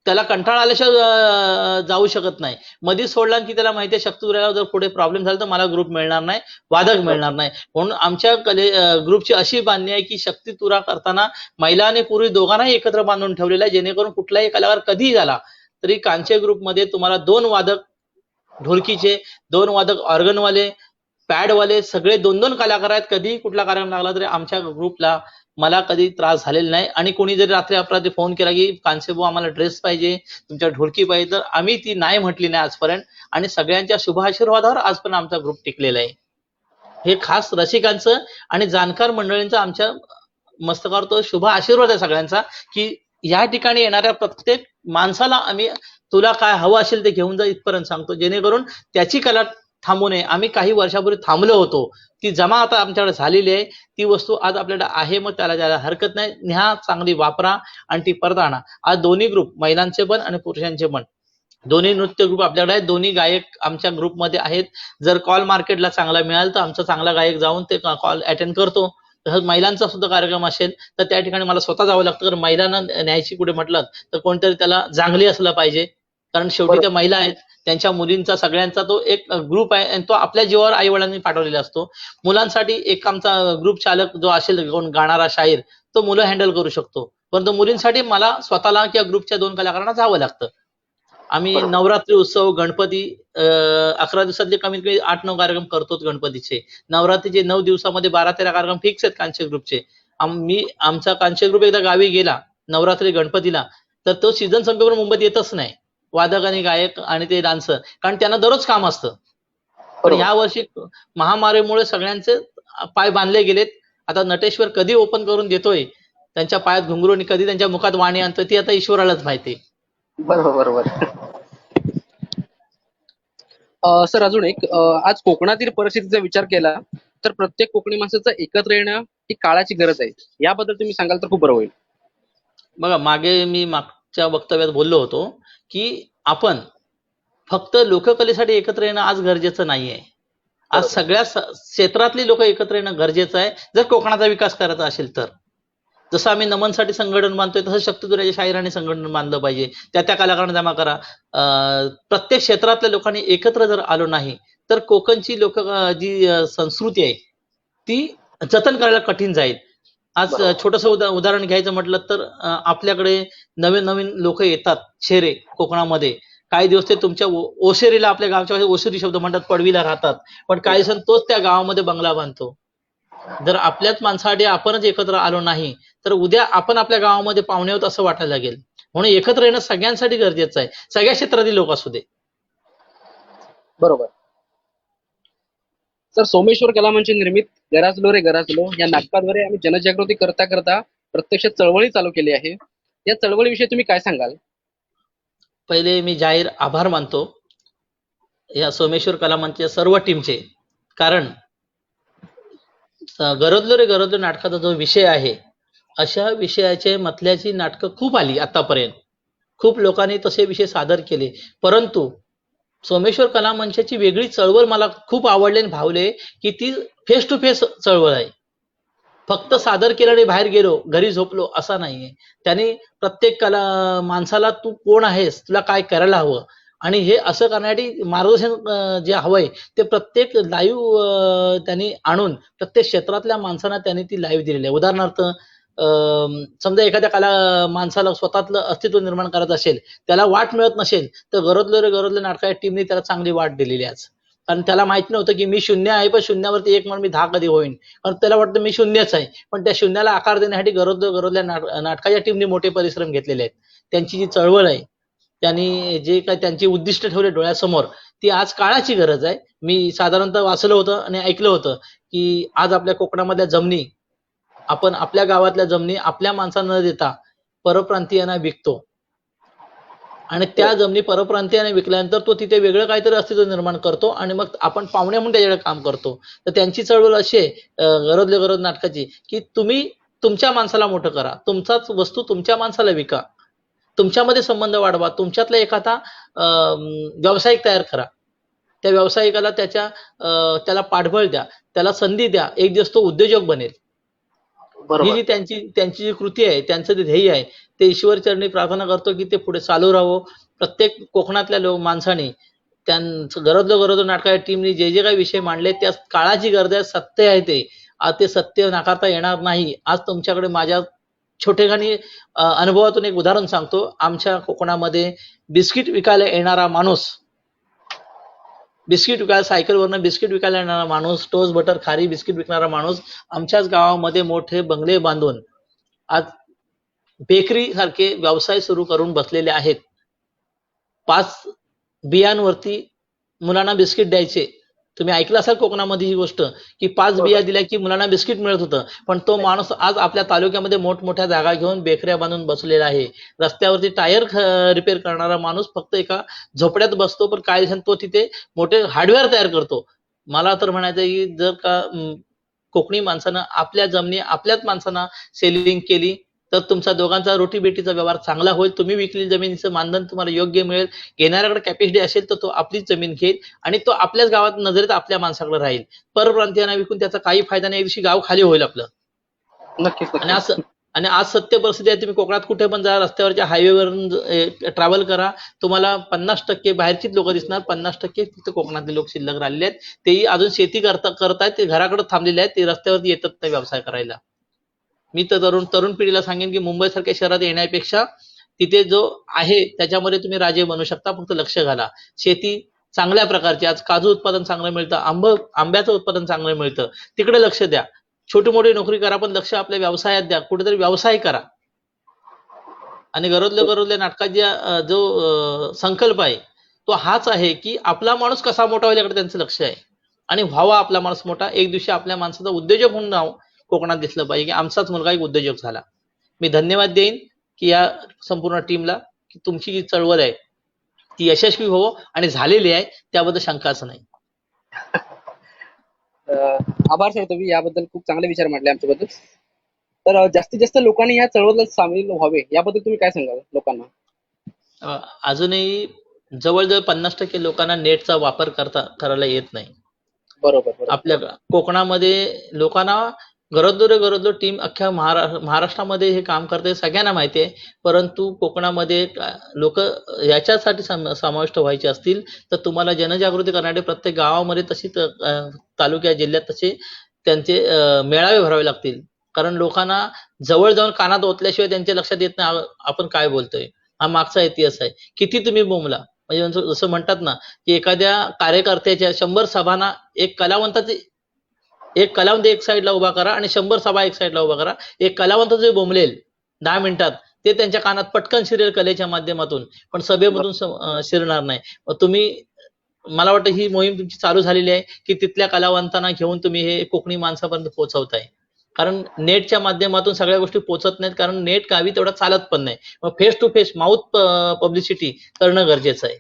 त्याला कंटाळा आल्याशिवाय जाऊ शकत नाही. मधीच सोडला की त्याला माहितीये शक्तितुरेला जर पुढे प्रॉब्लेम झाला तर मला ग्रुप मिळणार नाही, वादक मिळणार नाही. म्हणून आमच्या ग्रुपची अशी बांधणी आहे की शक्तितुरा करताना महिला आणि पुरुष दोघांनाही एकत्र बांधून ठेवलेलं आहे, जेणेकरून कुठलाही कलाकार कधीही झाला तरी कांचे ग्रुपमध्ये तुम्हाला 2 वादक ढोलकीचे, 2 वादक ऑर्गनवाले, पॅडवाले सगळे 2-2 कलाकार आहेत. कधीही कुठला कार्यक्रम लागला तरी आमच्या ग्रुपला मला कधी त्रास झालेला नाही. आणि कोणी जरी रात्री अपरात्री फोन केला की कांसेभाऊ आम्हाला ड्रेस पाहिजे, तुमच्या ढोलकी पाहिजे, तर आम्ही ती नाही म्हटली नाही आजपर्यंत. आणि सगळ्यांच्या शुभाशीर्वादावर आजपर्यंत आमचा ग्रुप टिकलेला आहे. हे खास रसिकांचं आणि जाणकार मंडळींचा आमच्या मस्तकावर तो शुभ आशीर्वाद आहे सगळ्यांचा, की या ठिकाणी येणाऱ्या प्रत्येक माणसाला आम्ही तुला काय हवं असेल ते घेऊन जा इथपर्यंत सांगतो, जेणेकरून त्याची कला थांबू नये. आम्ही काही वर्षापूर्वी थांबलो होतो, ती जमा आता आमच्याकडे झालेली आहे. ती वस्तू आज आपल्याकडे आहे, मग त्याला द्यायला हरकत नाही. न्या, चांगली वापरा आणि ती परत आणा. आज दोन्ही ग्रुप, महिलांचे पण आणि पुरुषांचे पण, दोन्ही नृत्य ग्रुप आपल्याकडे आहेत. दोन्ही गायक आमच्या ग्रुपमध्ये आहेत. जर कॉल मार्केटला चांगला मिळाला तर आमचा चांगला गायक जाऊन ते कॉल अटेंड करतो. तसंच महिलांचा सुद्धा कार्यक्रम असेल तर त्या ठिकाणी मला स्वतः जावं लागतं, कारण महिलांना न्यायची कुठे म्हटलं तर कोणतरी त्याला जांगली असलं पाहिजे, कारण शेवटी त्या महिला आहेत. त्यांच्या मुलींचा सगळ्यांचा तो एक ग्रुप आहे आणि तो आपल्या जीवावर आई वडिलांनी पाठवलेला असतो. मुलांसाठी एक आमचा ग्रुप चालक जो असेल, कोण गाणारा शाहीर, तो मुलं हँडल करू शकतो. परंतु मुलींसाठी मला स्वतःला किंवा ग्रुपच्या 2 कलाकारांना जावं लागतं. आम्ही नवरात्री उत्सव, गणपती 11 दिवसातले कमीत कमी 8-9 कार्यक्रम करतोच गणपतीचे. नवरात्रीचे 9 दिवसामध्ये 12-13 कार्यक्रम फिक्स आहेत कांचे ग्रुपचे. आमचा कांचे ग्रुप एकदा गावी गेला नवरात्री गणपतीला, तर तो सीझन संपेपर्यंत मुंबईत येतच नाही, वादक आणि गायक आणि ते डान्सर, कारण त्यांना दररोज काम असतं. पण ह्या वर्षी महामारीमुळे सगळ्यांचे पाय बांधले गेलेत. आता नटेश्वर कधी ओपन करून देतोय, त्यांच्या पायात घुंगरू आणि कधी त्यांच्या मुखात वाणी आणतोय, ती आता ईश्वरालाच माहिती. बरोबर बरोबर. सर अजून एक, आज कोकणातील परिस्थितीचा विचार केला तर प्रत्येक कोकणी माणसाचं एकत्र येणं ही काळाची गरज आहे. याबद्दल तुम्ही सांगाल तर खूप बरं होईल. बघा, मी मागच्या वक्तव्यात बोललो होतो की आपण फक्त लोककलेसाठी एकत्र येणं आज गरजेचं नाहीये. आज सगळ्या क्षेत्रातली लोक एकत्र येणं गरजेचं आहे, जर कोकणाचा विकास करायचा असेल तर. जसं आम्ही नमनसाठी संघटन बांधतोय तसं शक्तितुरेच्या शाहिरांनी संघटन बांधलं पाहिजे. त्या कलाकारांना जमा करा. प्रत्येक क्षेत्रातल्या लोकांनी एकत्र जर आलो नाही तर कोकणची जी संस्कृती आहे ती जतन करायला कठीण जाईल. आज छोटंसं उदाहरण घ्यायचं म्हटलं तर आपल्याकडे नवीन नवीन लोक येतात शेरे कोकणामध्ये. काही दिवस ते तुमच्या ओशेरीला, आपल्या गावच्या ओशेरी शब्द म्हणतात, पडवीला राहतात, पण काही सण तोच त्या गावामध्ये बंगला बांधतो. जर आपल्याच माणसासाठी आपणच एकत्र आलो नाही तर उद्या आपण आपल्या गावामध्ये पाहुणे आहोत असं वाटायला लागेल. म्हणून एकत्र येणं सगळ्यांसाठी गरजेचं आहे, सगळ्या क्षेत्रातील लोक असू दे. बरोबर. सर, सोमेश्वर कलामंच निर्मित गराजलो रे गराजलो या नाटकाद्वारे आम्ही जनजागृती करता करता प्रत्यक्ष चळवळी चालू केली आहे. या चळवळीविषयी तुम्ही काय सांगाल? पहिले मी जाहीर आभार मानतो या सोमेश्वर कलामंचच्या सर्व टीमचे, कारण गरजलो रे गरजलो नाटकाचा जो विषय आहे, अशा विषयाचे मतल्याची नाटकं खूप आली आतापर्यंत. खूप लोकांनी तसे विषय सादर केले, परंतु सोमेश्वर कलामंचची वेगळी चळवळ मला खूप आवडली आणि भावले की ती फेस टू फेस चळवळ आहे. फक्त सादर केलं आणि बाहेर गेलो, घरी झोपलो असा नाहीये. त्यांनी प्रत्येक माणसाला तू कोण आहेस, तुला काय करायला हवं, आणि हे असं करण्यासाठी मार्गदर्शन जे हवंय ते प्रत्येक लाईव्ह त्यांनी आणून प्रत्येक क्षेत्रातल्या माणसांना त्यांनी ती लाईव्ह दिलेली आहे. उदाहरणार्थ समजा एखाद्या माणसाला स्वतःतलं अस्तित्व निर्माण करायचं असेल, त्याला वाट मिळत नसेल, तर गरजलो रे गरजलो नाटकाच्या टीमने त्याला चांगली वाट दिलेली आहे. कारण त्याला माहित नव्हतं की मी शून्य आहे, पण शून्यावरती 1 म्हणून मी 10 कधी होईन, कारण त्याला वाटतं मी शून्यच आहे. पण त्या शून्याला आकार देण्यासाठी गरजलो गरजल्या नाटकाच्या टीमने मोठे परिश्रम घेतलेले आहेत. त्यांची जी चळवळ आहे, त्यांनी जे काही त्यांची उद्दिष्ट ठेवले डोळ्यासमोर, ती आज काळाची गरज आहे. मी साधारणतः वाचलं होतं आणि ऐकलं होतं की आज आपल्या कोकणामधल्या जमिनी, आपण आपल्या गावातल्या जमिनी आपल्या माणसांना न देता परप्रांतीयांना विकतो. आणि त्या जमिनी परप्रांतीयाने विकल्यानंतर तो तिथे वेगळं काहीतरी अस्तित्व निर्माण करतो आणि मग आपण पाहुणे म्हणून त्याच्याकडे काम करतो. तर त्यांची चळवळ अशी आहे गरोदले गरोद नाटकाची, की तुम्ही तुमच्या माणसाला मोठं करा, तुमचाच वस्तू तुमच्या माणसाला विका, तुमच्यामध्ये संबंध वाढवा, तुमच्यातला एखादा व्यावसायिक तयार करा, त्या व्यावसायिकाला त्याला पाठबळ द्या, त्याला संधी द्या, एक दिवस तो उद्योजक बनेल. ही बरोबर. जी त्यांची जी कृती आहे, त्यांचं जे ध्येय आहे, ते ईश्वर चरणी प्रार्थना करतो की ते पुढे चालू राहावं. प्रत्येक कोकणातल्या माणसाने त्यांचं गरोदलं गरोदर नाटकाच्या टीमने जे जे काही विषय मांडले त्या काळाची गरज आहे, सत्य आहे ते. आज ते सत्य नाकारता येणार नाही. आज तुमच्याकडे माझ्या छोटेखानी अनुभवातून एक उदाहरण सांगतो. आमच्या कोकणामध्ये बिस्किट विकायला येणारा माणूस, बिस्किट विकायला सायकलवरनं बिस्किट विकायला येणारा माणूस, टोस्ट बटर खारी बिस्किट विकणारा माणूस आमच्याच गावामध्ये मोठे बंगले बांधून आज बेकरी सारखे व्यवसाय सुरू करून बसलेले आहेत. 5 बियांवरती मुलांना बिस्किट द्यायचे. तुम्ही ऐकलं असाल कोकणामध्ये ही गोष्ट, की 5 बिया दिल्या की मुलांना बिस्किट मिळत होतं. पण तो माणूस आज आपल्या तालुक्यामध्ये मोठमोठ्या जागा घेऊन बेकऱ्या बांधून बसलेला आहे. रस्त्यावरती टायर रिपेअर करणारा माणूस फक्त एका झोपड्यात बसतो, पण काही दिवसांनी तो तिथे मोठे हार्डवेअर तयार करतो. मला तर म्हणायचं की जर का कोकणी माणसानं आपल्या जमिनी आपल्याच माणसांना सेलिंग केली तर तुमचा दोघांचा रोटीबेटीचा व्यवहार चांगला होईल. तुम्ही विकलेली जमिनीचं मानधन तुम्हाला योग्य मिळेल. घेणाऱ्याकडे कॅपॅसिटी असेल तर तो आपलीच जमीन घेईल आणि तो आपल्याच गावात नजरेत आपल्या माणसाकडे राहील. परप्रांतीयांना विकून त्याचा काही फायदा नाही. एक दिवशी गाव खाली होईल आपलं. नक्कीच आणि नक्कीच. असं आणि आज सत्य परिस्थिती आहे. तुम्ही कोकणात कुठे पण जा, रस्त्यावरच्या हायवेवरून ट्रॅव्हल करा, तुम्हाला 50% बाहेरचीच लोक दिसणार, 50% फक्त कोकणातले लोक शिल्लक राहिलेले आहेत. तेही अजून शेती करतायत, ते घराकडे थांबलेले आहेत, ते रस्त्यावरती येतात नाही व्यवसाय करायला. मी तर तरुण पिढीला सांगेन की मुंबई सारख्या शहरात येण्यापेक्षा तिथे जो आहे त्याच्यामध्ये तुम्ही राजे बनू शकता. फक्त लक्ष घाला. शेती चांगल्या प्रकारची, आज काजू उत्पादन चांगलं मिळतं, आंब्याचं उत्पादन चांगलं मिळतं, तिकडे लक्ष द्या. छोटी मोठी नोकरी करा, पण लक्ष आपल्या व्यवसायात द्या. कुठेतरी व्यवसाय करा. आणि गरोदल्या नाटकाचा जो संकल्प आहे तो हाच आहे की आपला माणूस कसा मोठा होईल याकडे त्यांचं लक्ष आहे. आणि व्हावा आपला माणूस मोठा. एक दिवशी आपल्या माणसाचा उद्योजक म्हणून नाव कोकणात दिसलं पाहिजे की आमचाच मुलगा एक उद्योजक झाला. मी धन्यवाद देईन की या संपूर्ण टीमला की तुमची जी चळवळ आहे ती यशस्वी हो आणि झालेली आहे त्याबद्दल शंकाच नाही. आभार सर, तुम्ही याबद्दल खूप चांगले विचार मांडले आमच्याबद्दल. तर जास्तीत जास्त लोकांनी या चळवळीत सामील व्हावे याबद्दल तुम्ही काय सांगाल लोकांना? अजूनही जवळजवळ 50% लोकांना नेटचा वापर करायला येत नाही. बरोबर बरोबर. आपल्या कोकणामध्ये लोकांना गरोदर टीम अख्ख्या महाराष्ट्रामध्ये हे काम करते सगळ्यांना माहिती आहे. परंतु कोकणामध्ये लोक याच्यासाठी समाविष्ट व्हायचे असतील तर तुम्हाला जनजागृती करणारे प्रत्येक गावामध्ये तशीच तालुक्या जिल्ह्यात तसे त्यांचे मेळावे भरावे लागतील. कारण लोकांना जवळ जाऊन कानात ओतल्याशिवाय त्यांच्या लक्षात येत नाही आपण काय बोलतोय. हा मागचा इतिहास आहे. किती तुम्ही बोंबला म्हणजे जसं म्हणतात ना की एखाद्या कार्यकर्त्याच्या 100 सभांना एक कलावंत एक साईडला उभा करा आणि 100 सभा एक साईडला उभा करा. एक कलावंत जे बोंबलेल 10 मिनिटात ते त्यांच्या कानात पटकन शिरेल कलेच्या माध्यमातून, पण सभेमधून शिरणार नाही. तुम्ही मला वाटतं ही मोहीम तुमची चालू झालेली आहे की तिथल्या कलावंतांना घेऊन तुम्ही हे कोकणी माणसापर्यंत पोहोचवताय. कारण नेटच्या माध्यमातून सगळ्या गोष्टी पोहोचत नाहीत, कारण नेट गावी तेवढा चालत पण नाही. मग face to face mouth publicity करणं गरजेचं आहे.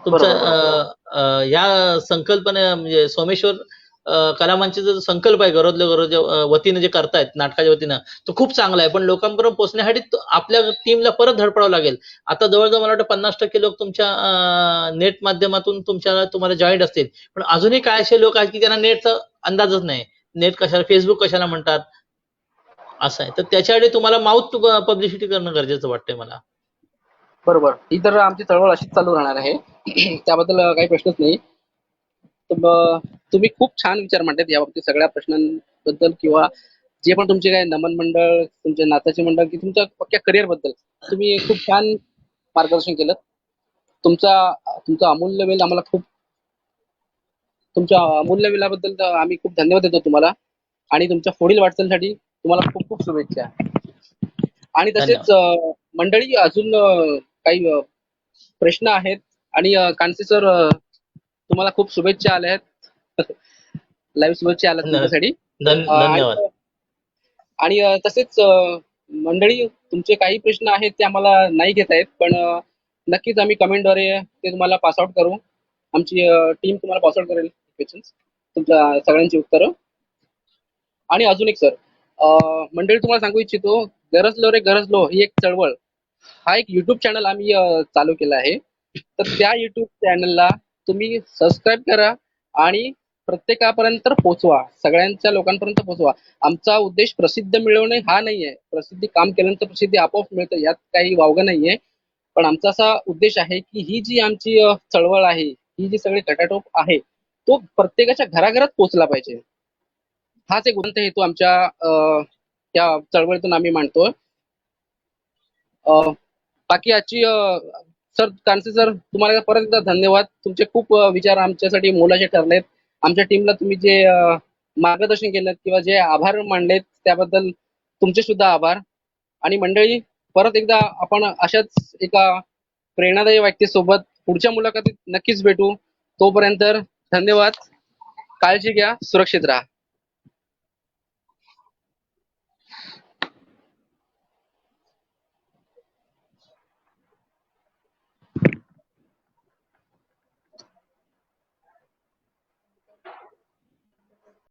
तुमचं या संकल्पने म्हणजे सोमेश्वर कलामांचे जो संकल्प आहे गरोदल्या वतीनं जे करतायत नाटकाच्या वतीनं तो खूप चांगला आहे. पण लोकांपर्यंत पोहोचण्यासाठी आपल्या टीमला परत धडपडावं लागेल. आता जवळजवळ मला वाटतं 50% लोक तुमच्या नेट माध्यमातून तुम्हाला जॉईंट असतील. पण अजूनही काय असे लोक आहेत की त्यांना नेटचा अंदाजच नाही. नेट कशाला, फेसबुक कशाला म्हणतात असं आहे. तर त्याच्यासाठी तुम्हाला माउथ पब्लिसिटी करणं गरजेचं वाटतंय मला. बरोबर. ही तर आमची चळवळ अशीच चालू राहणार आहे. त्याबद्दल काही प्रश्नच नाही. तुम्ही खूप छान विचार मांडलेत याबाबतीत सगळ्या प्रश्नांबद्दल, किंवा जे पण तुमचे काय नमन मंडळ, तुमचे नाताचे मंडळ, की तुमच्या पक्क्या करिअर बद्दल तुम्ही खूप छान मार्गदर्शन केलं. तुमचा अमूल्य वेळ आम्हाला तुमच्या अमूल्य वेळाबद्दल आम्ही खूप धन्यवाद देतो तुम्हाला. आणि तुमच्या पुढील वाटचालीसाठी तुम्हाला खूप खूप शुभेच्छा. आणि तसेच मंडळी अजून काही प्रश्न आहेत. आणि कांचे सर, तुम्हाला खूप शुभेच्छा आल्या आहेत. लाईव्ह शुभेच्छा आल्या तुमच्यासाठी. धन्यवाद. आणि तसेच मंडळी तुमचे काही प्रश्न आहेत ते आम्हाला नाही घेता येत, पण नक्कीच आम्ही कमेंटद्वारे ते तुम्हाला पासआउट करू. आमची टीम तुम्हाला पासआउट करेल क्वेश्चन्स, तुमच्या सगळ्यांची उत्तरं. आणि अजून एक सर, मंडळी तुम्हाला सांगू इच्छितो, गरजलो रे गरजलो ही एक चळवळ, हा एक युट्यूब चॅनल आम्ही चालू केला आहे. तर त्या युट्यूब चॅनलला तुम्ही सबस्क्राईब करा आणि प्रत्येकापर्यंत पोहोचवा, सगळ्यांच्या लोकांपर्यंत पोहोचवा. आमचा उद्देश प्रसिद्ध मिळवणे हा नाहीये. प्रसिद्धी, काम केल्यानंतर प्रसिद्धी आपोआप मिळते, यात काही वावगं नाहीये. पण आमचा असा उद्देश आहे की ही जी आमची चळवळ आहे, ही जी सगळी टटाटोप आहे, तो प्रत्येकाच्या घराघरात पोहोचला पाहिजे. हाच एक उद्देश हेतू आमच्या त्या चळवळीतून आम्ही मांडतोय. बाकी आजची सर, कानसे सर, तुम्हाला परत एकदा धन्यवाद. तुमचे खूप विचार आमच्यासाठी मोलाचे ठरलेत. आमच्या टीमला तुम्ही जे मार्गदर्शन केलं किंवा जे आभार मानलेत त्याबद्दल तुमचे सुद्धा आभार. आणि मंडळी, परत एकदा आपण अशाच एका प्रेरणादायी व्यक्तीसोबत पुढच्या मुलाखतीत नक्कीच भेटू. तोपर्यंत धन्यवाद. काळजी घ्या, सुरक्षित राहा.